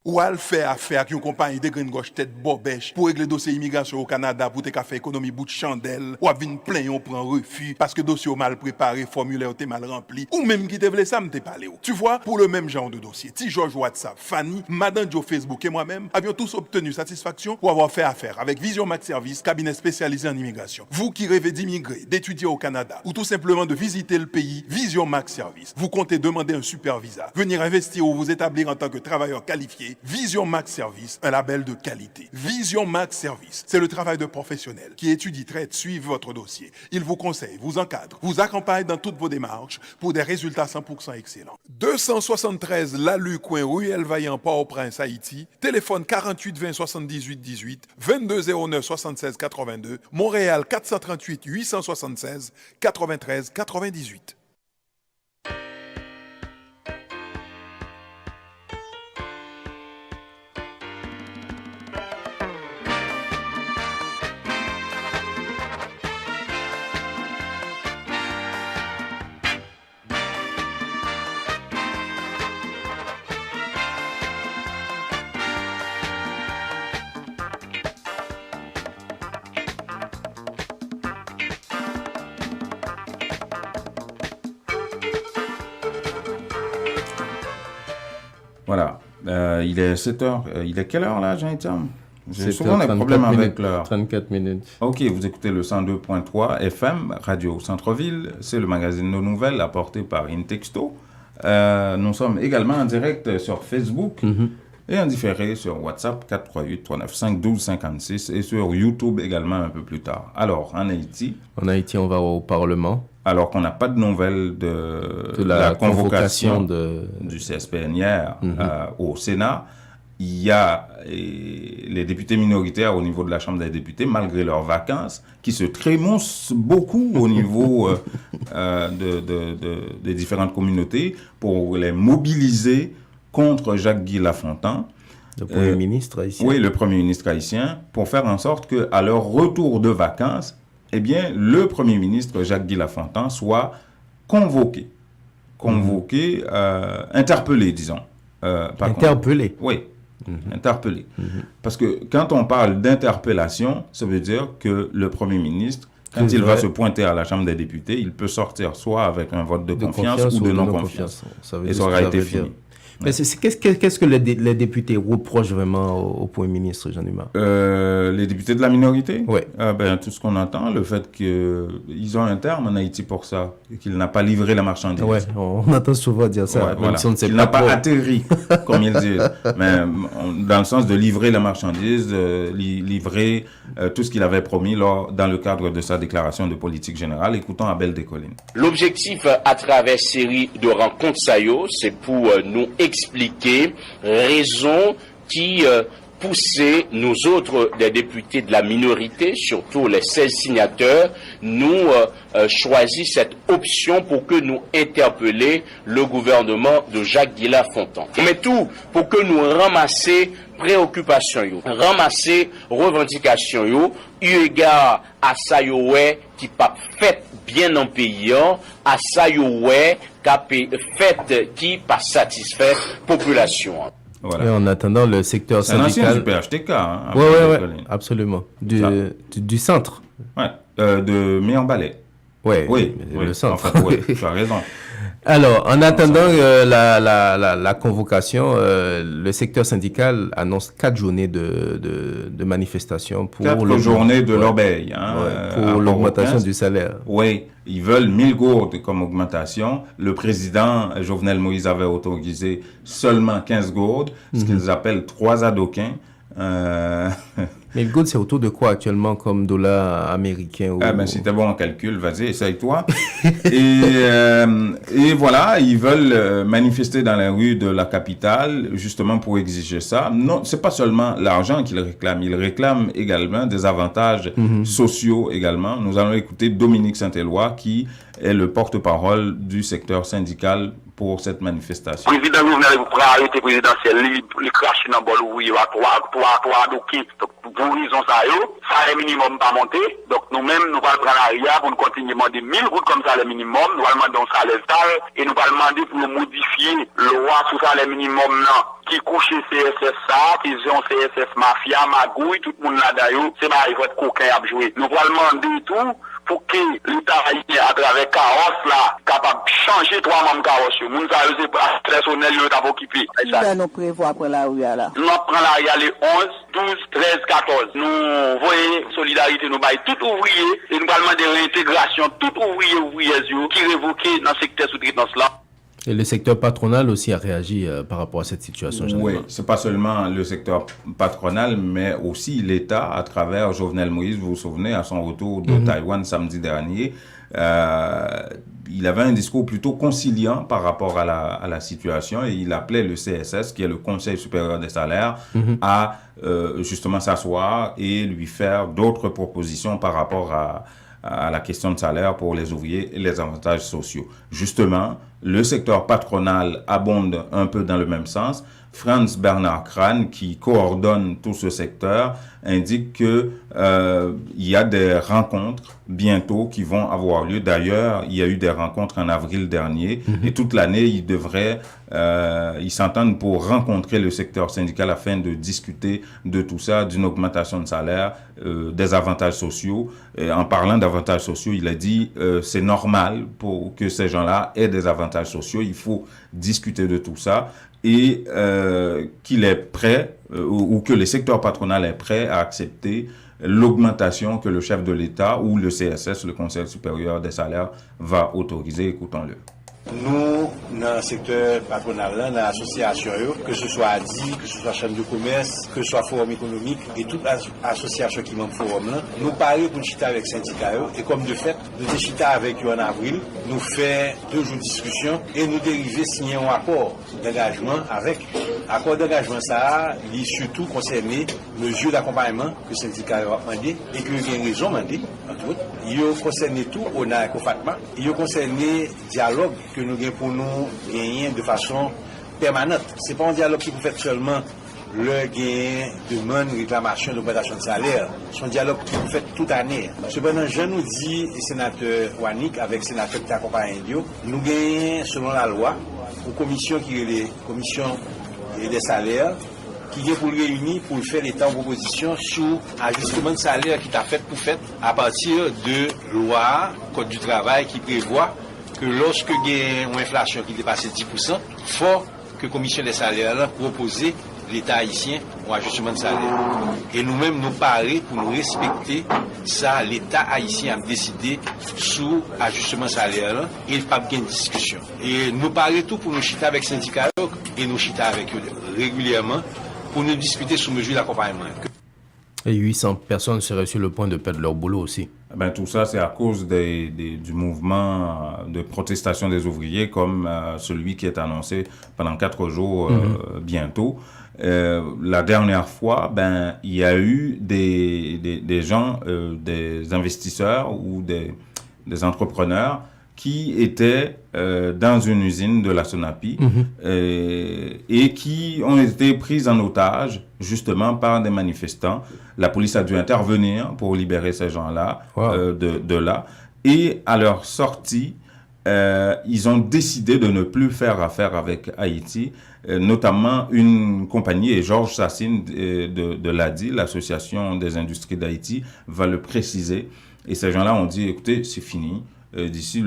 Ou al fait affaire avec une compagnie de green gauche tête bobèche pour régler dossier immigration au Canada pour te faire économie bout de chandelle ou à venir plein on prend refus parce que dossier mal préparé, formulaire t'es mal rempli ou même qui te voulait ça me t'es parlé. Tu vois, pour le même genre de dossier, Ti George WhatsApp, Fanny, Madame Joe Facebook et moi-même avions tous obtenu satisfaction pour avoir fait affaire avec Vision Max Service, cabinet spécialisé en immigration. Vous qui rêvez d'immigrer, d'étudier au Canada ou tout simplement de visiter le pays, Vision Max Service. Vous comptez demander un super visa, venir investir ou vous établir en tant que travailleur qualifié. Vision Max Service, un label de qualité. Vision Max Service, c'est le travail de professionnels qui étudie, traite, suivent votre dossier. Ils vous conseillent, vous encadrent, vous accompagnent dans toutes vos démarches pour des résultats 100% excellents. 273 Lalu Coin Ruelle Vaillant Port-au-Prince, Haïti. Téléphone 48 20 78 18 22 09 76 82. Montréal 438 876 93 98. Voilà, il est 7h. Il est quelle heure là, Jean-Étienne? J'ai souvent des problèmes avec l'heure. 34 minutes. Ok, vous écoutez le 102.3 FM, Radio Centre-Ville. C'est le magazine Nos Nouvelles apporté par Intexto. Nous sommes également en direct sur Facebook et en différé sur WhatsApp 438-395-1256 et sur YouTube également un peu plus tard. Alors, en Haïti... En Haïti, on va au Parlement. Alors qu'on n'a pas de nouvelles de la convocation de... du CSPN hier au Sénat. il y a les députés minoritaires au niveau de la Chambre des députés, malgré leurs vacances, qui se trémoussent beaucoup au niveau des différentes communautés pour les mobiliser contre Jacques-Guy Lafontaine. Le Premier ministre haïtien. Oui, le Premier ministre haïtien, pour faire en sorte qu'à leur retour de vacances, eh bien, le Premier ministre Jacques-Guy Lafontaine soit convoqué, interpellé, disons. Interpellé. Oui, interpellé. Parce que quand on parle d'interpellation, ça veut dire que le Premier ministre, quand il va se pointer à la Chambre des députés, il peut sortir soit avec un vote de confiance ou de non-confiance. Et ça aura été fini. Mais qu'est-ce que les députés reprochent vraiment au Premier ministre, Jean Dumas? Les députés de la minorité? Oui. Tout ce qu'on entend, le fait qu'ils ont un terme en Haïti pour ça, qu'il n'a pas livré la marchandise. Oui, on entend souvent dire ça. Ouais, voilà. Il n'a pas atterri, comme ils disent. Mais dans le sens de livrer la marchandise, livrer tout ce qu'il avait promis dans le cadre de sa déclaration de politique générale. Écoutons Abel Descollines. L'objectif à travers série de rencontres SAYO, c'est pour nous expliquer raisons qui poussaient nous autres, des députés de la minorité, surtout les 16 signataires, nous choisir cette option pour que nous interpeller le gouvernement de Jacques-Guy Lafontaine. Mais tout pour que nous ramasser préoccupations, ramasser revendications, eu égard à ça qui pas fait bien en payant, à ça fait qui pas satisfait population. Voilà. Et en attendant, le secteur syndical... C'est un ancien du PHTK. Oui, absolument. Du centre. Oui, de Méambalais. Oui, le centre. Enfin, oui, tu as raison. Alors, en attendant la convocation, le secteur syndical annonce 4 journées de manifestations pour 4 journées de l'obéi, pour l'augmentation du salaire. Oui, ils veulent 1000 gourdes comme augmentation. Le président Jovenel Moïse avait autorisé seulement 15 gourdes, ce qu'ils appellent 3 adoquins. Mais le gold, c'est autour de quoi actuellement comme dollar américain? Si t'es bon en calcul, vas-y, essaye-toi. et voilà, ils veulent manifester dans les rues de la capitale, justement pour exiger ça. Non, c'est pas seulement l'argent qu'ils réclament, ils réclament également des avantages sociaux également. Nous allons écouter Dominique Saint-Éloi, qui est le porte-parole du secteur syndical pour cette manifestation. Le président Jovenel pour arrêter présidentiel, il crache dans le bol où il y a trois doquins. Pour raison ça le minimum pas monté. Donc nous-mêmes, nous allons prendre l'arrière pour nous continuer à demander 1000 routes comme ça le minimum. Nous allons demander un salaire stable et nous allons demander pour nous modifier le loi sur ça le minimum qui couche CSS ça, qui ont CSS mafia, magouille, tout le monde là-dedans. C'est pas il faut être coquin à jouer. Nous allons demander tout pour que l'État haïtien, à travers carrosse là, capable de changer 3 membres carrosse. Nous allons c'est personnel qui est occupé. Nous prévoit pour la rue là. Nous prenons la rue les 11, 12, 13, 14. Nous voyons solidarité, nous baillons tout ouvrier et nous parlons de réintégration, tout ouvriers qui révoquent dans le secteur sous-traitance là. Et le secteur patronal aussi a réagi par rapport à cette situation. Oui, c'est pas seulement le secteur patronal, mais aussi l'État à travers Jovenel Moïse. Vous vous souvenez, à son retour de Taïwan samedi dernier, il avait un discours plutôt conciliant par rapport à la situation et il appelait le CSS, qui est le Conseil supérieur des salaires, à justement s'asseoir et lui faire d'autres propositions par rapport à la question de salaire pour les ouvriers et les avantages sociaux. Justement, le secteur patronal abonde un peu dans le même sens. Franz Bernard Krahn, qui coordonne tout ce secteur, indique que il y a des rencontres bientôt qui vont avoir lieu. D'ailleurs, il y a eu des rencontres en avril dernier et toute l'année, ils s'entendent pour rencontrer le secteur syndical afin de discuter de tout ça, d'une augmentation de salaire, des avantages sociaux. Et en parlant d'avantages sociaux, il a dit c'est normal pour que ces gens-là aient des avantages sociaux. Il faut discuter de tout ça. Et qu'il est prêt, ou que le secteur patronal est prêt à accepter l'augmentation que le chef de l'État ou le CSS, le Conseil supérieur des salaires, va autoriser. Écoutons-le. Nous, dans le secteur patronal, dans l'association, que ce soit ADI, que ce soit Chambre de commerce, que ce soit Forum économique et toute association qui manque Forum, nous parlons pour chita avec syndicats. Et comme de fait, nous chita avec eux en avril, nous faisons 2 jours de discussion et nous dérivons signer un accord d'engagement avec Accord d'engagement ça, il est surtout concerné mesures d'accompagnement que le syndicat a demandé et que il y a raison demandé, entre autres. Il a concerné tout au NAC au FATMA. Il a concerné dialogue que nous avons pour nous gagner de façon permanente. C'est pas un dialogue qui vous fait seulement le gain, demande, réclamation d'augmentation de salaire. C'est un dialogue qui vous fait toute année. Cependant, je nous dis, sénateur Wanik, avec le sénateur qui accompagne nous gagnons, selon la loi, une commission qui est les commissions des salaires, qui est pour le réunir, pour faire l'état en proposition sur ajustement de salaire qui t'a fait pour fait à partir de loi, code du travail qui prévoit que lorsque il y a une inflation qui dépasse 10%, il faut que la commission des salaires propose l'État haïtien pour ajustement de salaire. Et nous-mêmes, nous parler pour nous respecter ça, l'État haïtien a décidé sous ajustement de salaire et il n'y a pas de discussion. Et nous parler tout pour nous chiter avec les syndicats et nous chiter avec eux régulièrement pour nous discuter sur mesure d'accompagnement. Et 800 personnes seraient sur le point de perdre leur boulot aussi. Ben, tout ça, c'est à cause du mouvement de protestation des ouvriers comme celui qui est annoncé pendant 4 jours bientôt. La dernière fois, ben, il y a eu des gens, des investisseurs ou des entrepreneurs qui étaient dans une usine de la Sonapi et qui ont été pris en otage justement par des manifestants. La police a dû intervenir pour libérer ces gens-là de là. Et à leur sortie, ils ont décidé de ne plus faire affaire avec Haïti, notamment une compagnie, et Georges Sassine de l'ADI, l'Association des industries d'Haïti, va le préciser. Et ces gens-là ont dit, écoutez, c'est fini. D'ici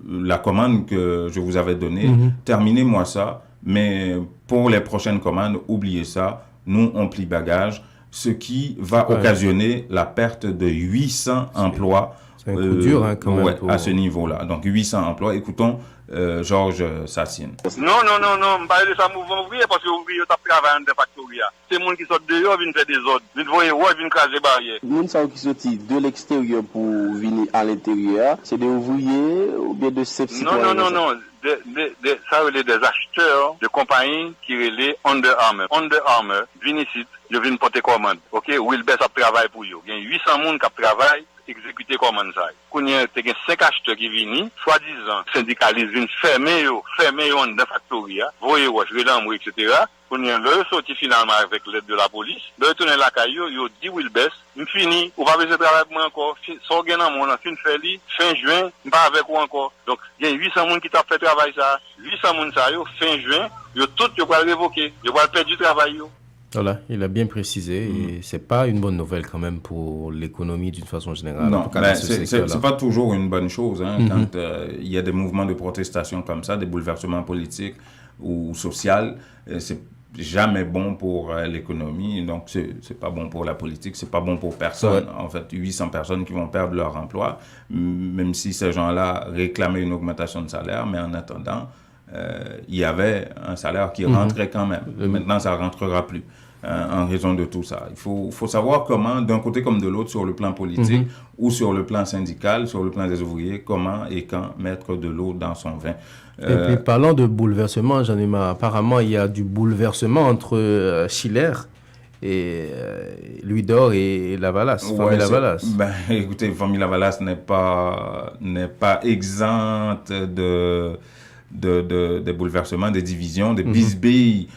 la commande que je vous avais donnée, terminez-moi ça, mais pour les prochaines commandes, oubliez ça, nous on plie bagage, ce qui va occasionner la perte de 800 emplois. C'est un coup dur quand même. À ce niveau-là. Donc 800 emplois. Écoutons Georges Sassine. Non, je parle de ça mouvement ouvrier parce que ouvrier travaillent dans des factories. C'est les gens qui sortent dehors viennent faire des ordres. Ils viennent craser barrières. Les gens qui sortent de l'extérieur pour venir à l'intérieur, c'est des ouvriers ou bien de ces citoyens? Non. Ça veut dire des acheteurs de compagnies qui relèvent Under Armour. Under Armour viennent ici, ils viennent porter commande. Ok, Wilbert a travaillé pour eux. Il y a 800 personnes qui travaillent. Exécuter commande ça. Quand il y a 5 acheteurs qui viennent, soi-disant, syndicalistes viennent fermer dans la factory, voyez, etc. Quand il y a le sorti finalement avec l'aide de la police, de retourner la caillou, il dit Wilbert, il finit, on va besoin de travailler pour moi encore, sans gagner dans mon fin juin, pas avec vous encore. Donc, il y a 800 personnes qui t'a fait travail ça, 800 personnes ça, fin juin, tout, ils vont révoquer, ils vont perdre du travail. Voilà, il a bien précisé et c'est pas une bonne nouvelle quand même pour l'économie d'une façon générale. Non, c'est pas toujours une bonne chose quand il y a des mouvements de protestation comme ça, des bouleversements politiques ou sociaux. C'est jamais bon pour l'économie, donc c'est pas bon pour la politique, c'est pas bon pour personne. En fait, 800 personnes qui vont perdre leur emploi, même si ces gens-là réclamaient une augmentation de salaire, mais en attendant, il y avait un salaire qui rentrait quand même. Maintenant, ça rentrera plus. En raison de tout ça. Il faut savoir comment, d'un côté comme de l'autre, sur le plan politique ou sur le plan syndical, sur le plan des ouvriers, comment et quand mettre de l'eau dans son vin. Et puis, parlant de bouleversement, apparemment, il y a du bouleversement entre Schiller et Louis d'Or et Lavalas, Famille Lavalas. Écoutez, Famille Lavalas n'est pas exempte de bouleversements, des divisions, des bisbilles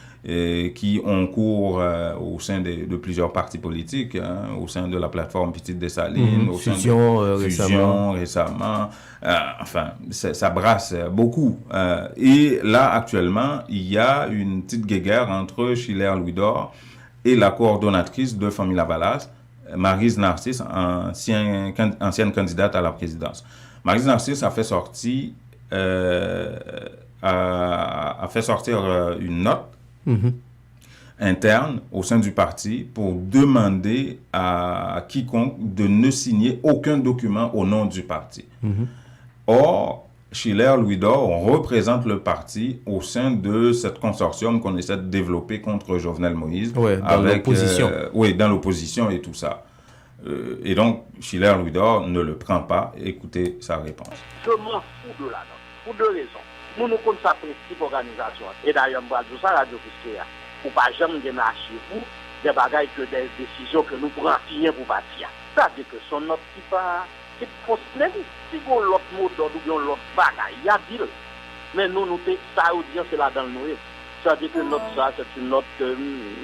qui ont cours au sein de plusieurs partis politiques, au sein de la plateforme Petite Dessalines, au sein de Fusion récemment. Enfin, ça brasse beaucoup. Et là, actuellement, il y a une petite guéguerre entre Schiller Louis d'Or et la coordonnatrice de Famille Lavalas, Maryse Narcisse, ancienne candidate à la présidence. Maryse Narcisse a fait sortir une note interne au sein du parti pour demander à quiconque de ne signer aucun document au nom du parti. Or, Schiller Louis d'Or représente le parti au sein de cette consortium qu'on essaie de développer contre Jovenel Moïse. Dans l'opposition. Dans l'opposition et tout ça. Et donc, Schiller Louis d'Or ne le prend pas. Écoutez sa réponse. Je m'en fous de la note, pour 2 raisons. Nous connaissons sa principe organisation. Et d'ailleurs, je vais dire ça à Radio Fiskéa. pour pas jamais gagner chez vous des bagages que des décisions que nous prenons rien pour partir. Ça veut dire que son notre qui pas c'est possible si on l'autre mot d'ordre ou bien l'autre bagaille, il y a dit. Mais nous ça audience c'est là dans le noyau. Ça veut dire que notre ça c'est une note que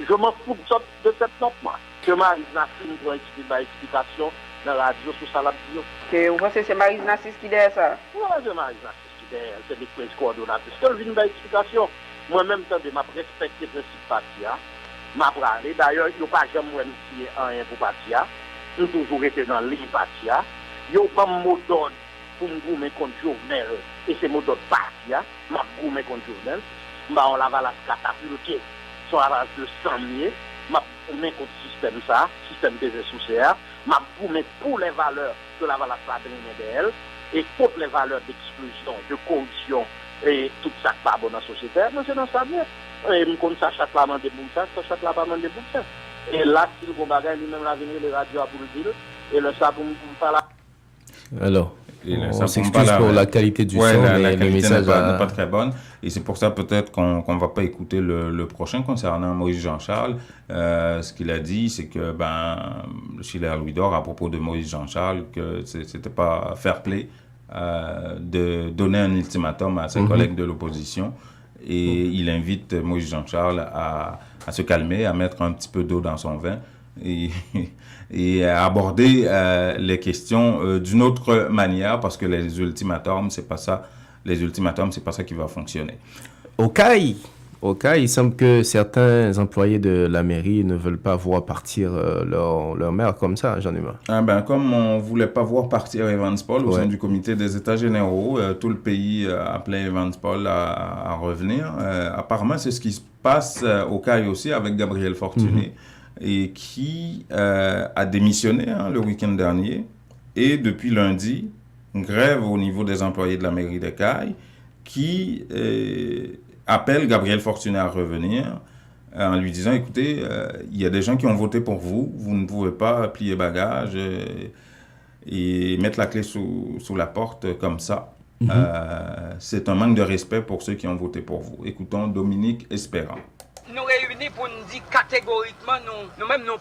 je m'en fous de cette note moi. Que Marie Nassis nous doit explication dans la radio sur ça la bio. Que vous pensez que c'est Marie Nassis qui dit ça? Oui, c'est Marie Nassis qui dit, c'est des princes coordonnateurs. Parce que je viens d'explication, moi-même, je m'a respecté le principe partia, m'a parlé. D'ailleurs, il n'y a pas jamais initié rien pour partia. Nous toujours été dans l'île partia. Il n'y a pas de mot d'ordre pour me goumer contre Jovenel. Et c'est mot d'ordre partia, m'a goumer contre Jovenel. On la valasse catapulte, son avance de 100 000. M'a goumé contre système ça, système des SOCR. M'a goumé pour les valeurs que la valasse a donné d'elle. Et contre les valeurs d'exclusion, de corruption et tout ça qui pas bon dans la société, mais c'est dans ça bien. Et je connais ça chaque la main des bourses, chaque la main des bourses. Et là, si le bagage lui-même l'avenir, les radios pour le dire, et le ça pour pas là. Alors, on s'excuse pour la qualité du son, la le message n'est pas très bonne. Et c'est pour ça peut-être qu'on ne va pas écouter le prochain concernant Moïse Jean-Charles. Ce qu'il a dit, c'est que Schiller Louis d'Or, à propos de Moïse Jean-Charles, que c'était pas fair play de donner un ultimatum à ses collègues de l'opposition. Et il invite Moïse Jean-Charles à se calmer, à mettre un petit peu d'eau dans son vin et à aborder les questions d'une autre manière, parce que les ultimatums, c'est pas ça. Les ultimatums, c'est pas ça qui va fonctionner. Au cas, il semble que certains employés de la mairie ne veulent pas voir partir leur maire comme ça, Jean-Hubert. Comme on voulait pas voir partir Evans Paul au sein du comité des États généraux, tout le pays appelait Evans Paul à revenir. Apparemment, c'est ce qui se passe au CAI aussi avec Gabriel Fortuné, et qui a démissionné le week-end dernier. Et depuis lundi, une grève au niveau des employés de la mairie de CAI qui appelle Gabriel Fortuné à revenir en lui disant, écoutez, il y a des gens qui ont voté pour vous, vous ne pouvez pas plier bagage et mettre la clé sous la porte comme ça. C'est un manque de respect pour ceux qui ont voté pour vous. Écoutons Dominique Espérant. Nous réunis pour nous dire catégoriquement, nous-mêmes, nous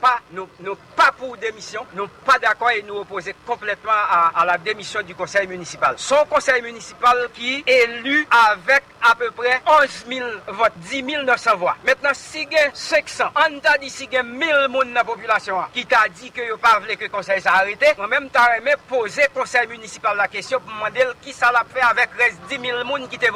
pas pour démission, nous pas d'accord et nous opposer complètement à la démission du conseil municipal. Son conseil municipal qui est élu avec à peu près 11 000 votes, 10 900 voix. Maintenant, si il y a 500, on t'a dit si il y a 1000 personnes dans la population qui t'a dit que vous pas voulu que le conseil s'arrête, moi-même, t'as aimé poser au conseil municipal la question pour demander qui ça l'a fait avec les 10 000 personnes qui t'ont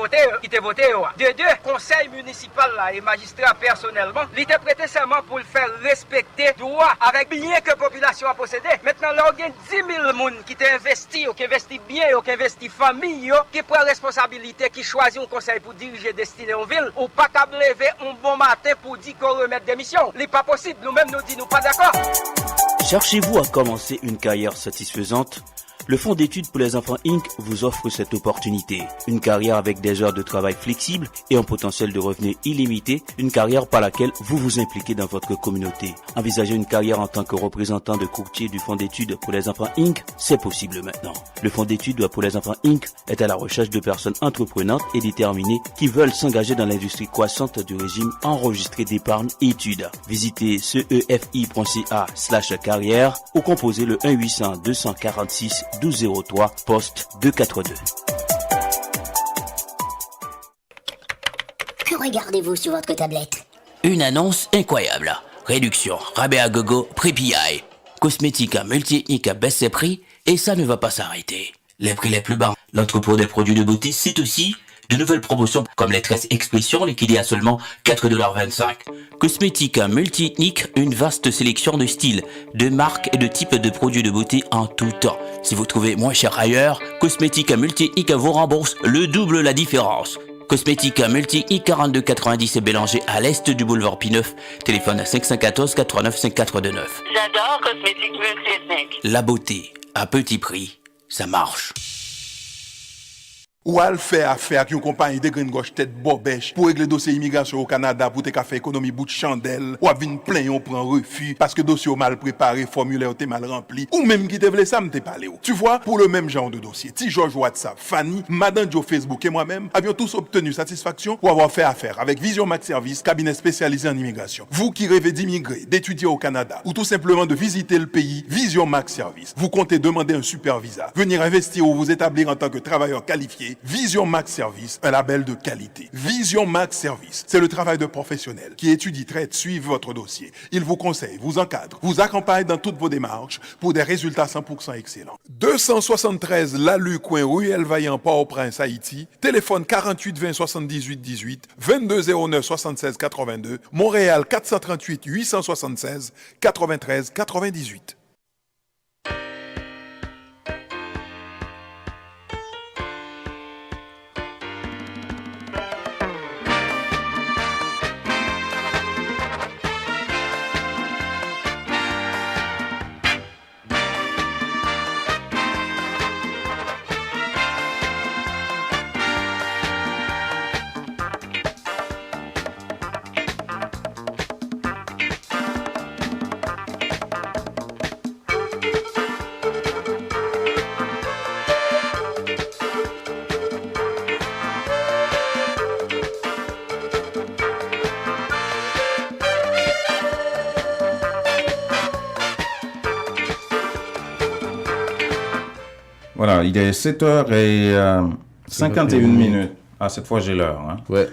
voté. De deux, conseil municipal là, et magistrat personnellement, il était prêté seulement pour le faire respecter droit avec bien que la population a possédé. Maintenant, là, il y a 10 000 personnes qui t'ont investi, qui investi bien, qui investi famille, qui prend responsabilité, qui choisit un conseil pour diriger destiné en ville, ou pas qu'à lever un bon matin pour dire qu'on remet démission. Ce n'est pas possible. Nous-mêmes, nous disons pas d'accord. Cherchez-vous à commencer une carrière satisfaisante? Le Fonds d'études pour les enfants Inc. vous offre cette opportunité. Une carrière avec des heures de travail flexibles et un potentiel de revenus illimité. Une carrière par laquelle vous vous impliquez dans votre communauté. Envisager une carrière en tant que représentant de courtier du Fonds d'études pour les enfants Inc. C'est possible maintenant. Le Fonds d'études pour les enfants Inc. est à la recherche de personnes entreprenantes et déterminées qui veulent s'engager dans l'industrie croissante du régime enregistré d'épargne et études. Visitez cefi.ca/carrière ou composez le 1-800-246 1203 poste 242. Que regardez-vous sur votre tablette? Une annonce incroyable. Réduction, rabais à gogo, prix PI. Cosmética multi-ethnique baisse ses prix et ça ne va pas s'arrêter. Les prix les plus bas. L'entrepôt des produits de beauté cite aussi de nouvelles promotions comme les tresses expression liquidées à seulement 4,25 $. Cosmética multi-ethnique, une vaste sélection de styles, de marques et de types de produits de beauté en tout temps. Si vous trouvez moins cher ailleurs, Cosmética multi-ethnique vous rembourse le double la différence. Cosmética multi-ethnique 42,90 Bélanger à l'est du boulevard P9. Téléphone 514 89 5429. J'adore Cosmétique multi-ethnique. La beauté à petit prix, ça marche. Ou à le faire affaire avec une compagnie de grande gauche tête bobèche pour régler dossier immigration au Canada pour te faire économie bout de chandelle ou à venir plein on prend refus parce que dossier mal préparé, formulaire t'es mal rempli ou même qui te voulait ça me t'es parlé. Tu vois, pour le même genre de dossier, Ti George WhatsApp, Fanny, Madame Joe Facebook et moi-même avions tous obtenu satisfaction pour avoir fait affaire avec Vision Max Service, cabinet spécialisé en immigration. Vous qui rêvez d'immigrer, d'étudier au Canada ou tout simplement de visiter le pays, Vision Max Service. Vous comptez demander un super visa, venir investir ou vous établir en tant que travailleur qualifié. Vision Max Service, un label de qualité. Vision Max Service, c'est le travail de professionnels qui étudie, traite, suivent votre dossier. Il vous conseille, vous encadre, vous accompagne dans toutes vos démarches pour des résultats 100% excellents. 273 Lalu, coin Ruelle Vaillant, Port-au-Prince, Haïti. Téléphone 48 20 78 18, 22 09 76 82. Montréal 438 876 93 98. Voilà, il est 7h51 minutes. Ah, cette fois, j'ai l'heure. Hein. Ouais.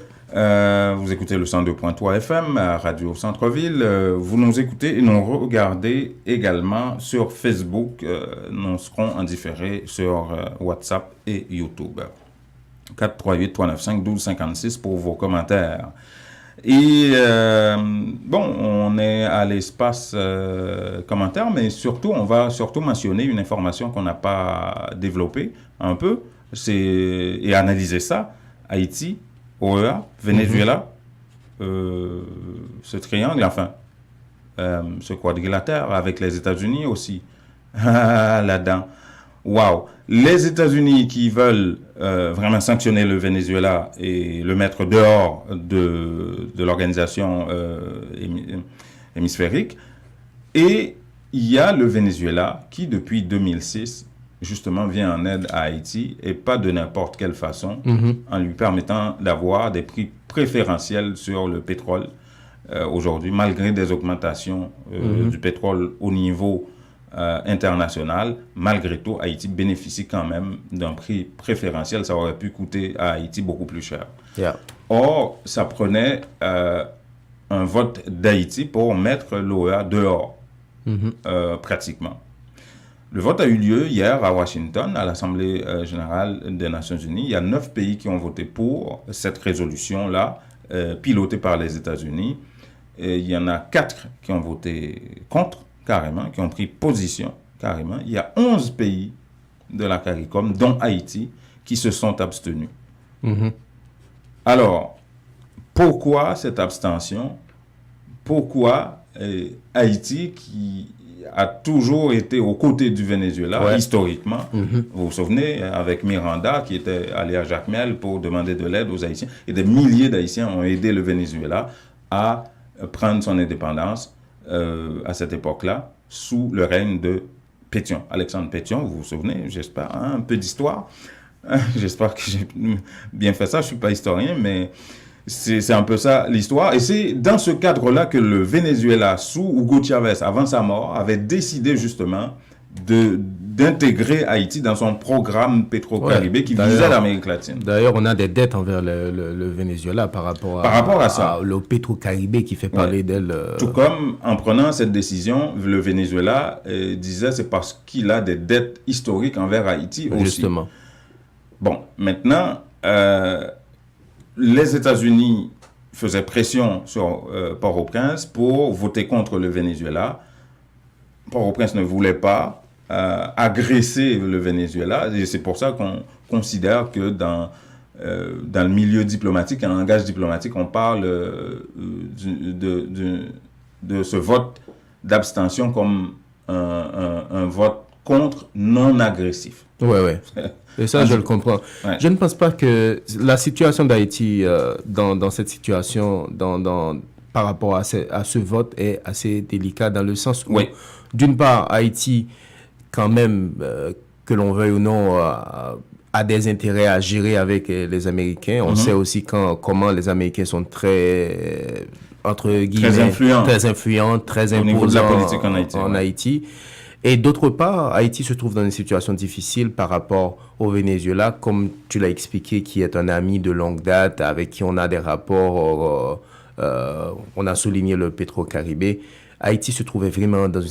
Vous écoutez le 102.3 FM à Radio Centre-Ville. Vous nous écoutez et nous regardez également sur Facebook. Nous serons en différé sur WhatsApp et YouTube. 438-395-1256 pour vos commentaires. Et bon, on est à l'espace commentaires, mais surtout, on va surtout mentionner une information qu'on n'a pas développée un peu, et analyser ça. Haïti, OEA, Venezuela, ce triangle, enfin, ce quadrilatère avec les États-Unis aussi, là-dedans. Waouh! Les États-Unis qui veulent vraiment sanctionner le Venezuela et le mettre dehors de l'organisation hémisphérique. Et il y a le Venezuela qui, depuis 2006, justement, vient en aide à Haïti, et pas de n'importe quelle façon, en lui permettant d'avoir des prix préférentiels sur le pétrole aujourd'hui, malgré des augmentations du pétrole au niveau international. Malgré tout, Haïti bénéficie quand même d'un prix préférentiel. Ça aurait pu coûter à Haïti beaucoup plus cher. Yeah. Or, ça prenait un vote d'Haïti pour mettre l'OEA dehors, pratiquement. Le vote a eu lieu hier à Washington, à l'Assemblée générale des Nations Unies. Il y a 9 pays qui ont voté pour cette résolution-là, pilotée par les États-Unis. Et il y en a 4 qui ont voté contre, carrément, qui ont pris position, carrément. Il y a 11 pays de la CARICOM, dont Haïti, qui se sont abstenus. Alors, pourquoi cette abstention? Pourquoi Haïti, qui a toujours été aux côtés du Venezuela, historiquement, vous vous souvenez, avec Miranda, qui était allé à Jacmel pour demander de l'aide aux Haïtiens, et des milliers d'Haïtiens ont aidé le Venezuela à prendre son indépendance à cette époque-là, sous le règne de Pétion. Alexandre Pétion, vous vous souvenez, j'espère, hein, un peu d'histoire. J'espère que j'ai bien fait ça, je ne suis pas historien, mais c'est un peu ça l'histoire. Et c'est dans ce cadre-là que le Venezuela, sous Hugo Chavez, avant sa mort, avait décidé justement d'intégrer Haïti dans son programme pétro-caribé qui visait l'Amérique latine. D'ailleurs, on a des dettes envers le Venezuela par rapport à ça. Le pétro-caribé qui fait parler d'elle. Tout comme, en prenant cette décision, le Venezuela disait c'est parce qu'il a des dettes historiques envers Haïti aussi. Justement. Bon, maintenant, les États-Unis faisaient pression sur Port-au-Prince pour voter contre le Venezuela. Port-au-Prince ne voulait pas agresser le Venezuela, et c'est pour ça qu'on considère que dans le milieu diplomatique, en langage diplomatique, on parle de ce vote d'abstention comme un vote contre non agressif. Ouais. Et ça, je le comprends. Ouais. Je ne pense pas que la situation d'Haïti, dans cette situation, par rapport à ce vote, est assez délicat dans le sens où, d'une part, Haïti, quand même, que l'on veuille ou non, a des intérêts à gérer avec les Américains. On sait aussi comment les Américains sont très, entre guillemets, très influents, très imposants au niveau de la politique en Haïti. Et d'autre part, Haïti se trouve dans une situation difficile par rapport au Venezuela, comme tu l'as expliqué, qui est un ami de longue date, avec qui on a des rapports, on a souligné le Petro-Caribé. Haïti se trouvait vraiment dans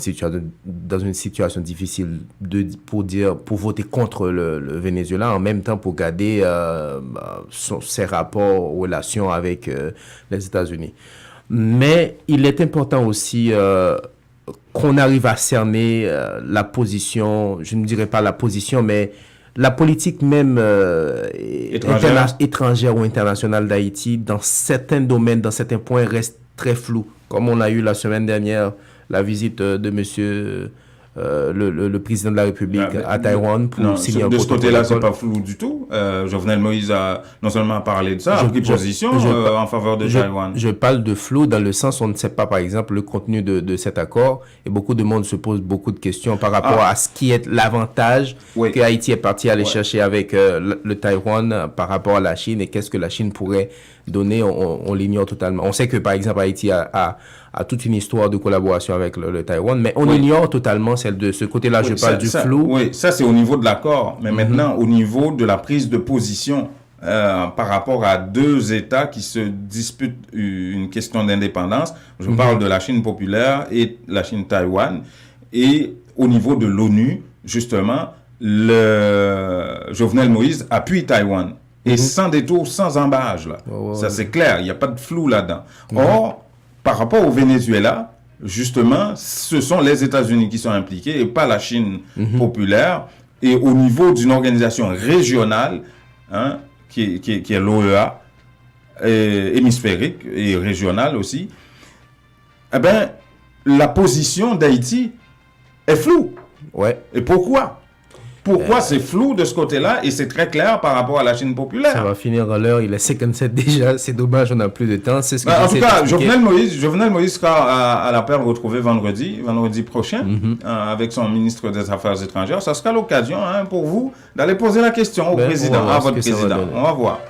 une situation difficile pour voter contre le Venezuela, en même temps pour garder ses rapports, relations avec les États-Unis. Mais il est important aussi qu'on arrive à cerner la position, je ne dirais pas la position, mais la politique même étrangère ou internationale d'Haïti, dans certains domaines, dans certains points, reste très floue. Comme on a eu la semaine dernière la visite de monsieur le président de la République à Taïwan pour signer un protocole. De ce côté-là, c'est pas flou du tout. Jovenel Moïse a non seulement parlé de ça, a pris position en faveur de Taïwan. Je parle de flou dans le sens où on ne sait pas, par exemple, le contenu de cet accord. Et beaucoup de monde se pose beaucoup de questions par rapport à ce qui est l'avantage que Haïti est parti aller chercher avec le Taïwan par rapport à la Chine et qu'est-ce que la Chine pourrait donner. On l'ignore totalement. On sait que, par exemple, Haïti a toute une histoire de collaboration avec le Taïwan, mais on ignore totalement celle de ce côté-là. Je parle du flou. Oui, ça c'est au niveau de l'accord, mais maintenant au niveau de la prise de position par rapport à deux États qui se disputent une question d'indépendance. Je parle de la Chine populaire et la Chine Taïwan. Et au niveau de l'ONU, justement, Jovenel Moïse appuie Taïwan. Et sans détour, sans embâche, là. Ça c'est clair, il n'y a pas de flou là-dedans. Or, par rapport au Venezuela, justement, ce sont les États-Unis qui sont impliqués et pas la Chine populaire. Et au niveau d'une organisation régionale, qui est l'OEA, hémisphérique et régionale aussi, eh bien, la position d'Haïti est floue. Et pourquoi ? Pourquoi c'est flou de ce côté-là et c'est très clair par rapport à la Chine populaire? Ça va finir à l'heure, il est 57 déjà, c'est dommage, on n'a plus de temps. C'est ce que en tout cas, Jovenel Moïse sera à la paire retrouvé vendredi prochain, avec son ministre des Affaires étrangères. Ça sera l'occasion pour vous d'aller poser la question au président, à votre président. On va voir.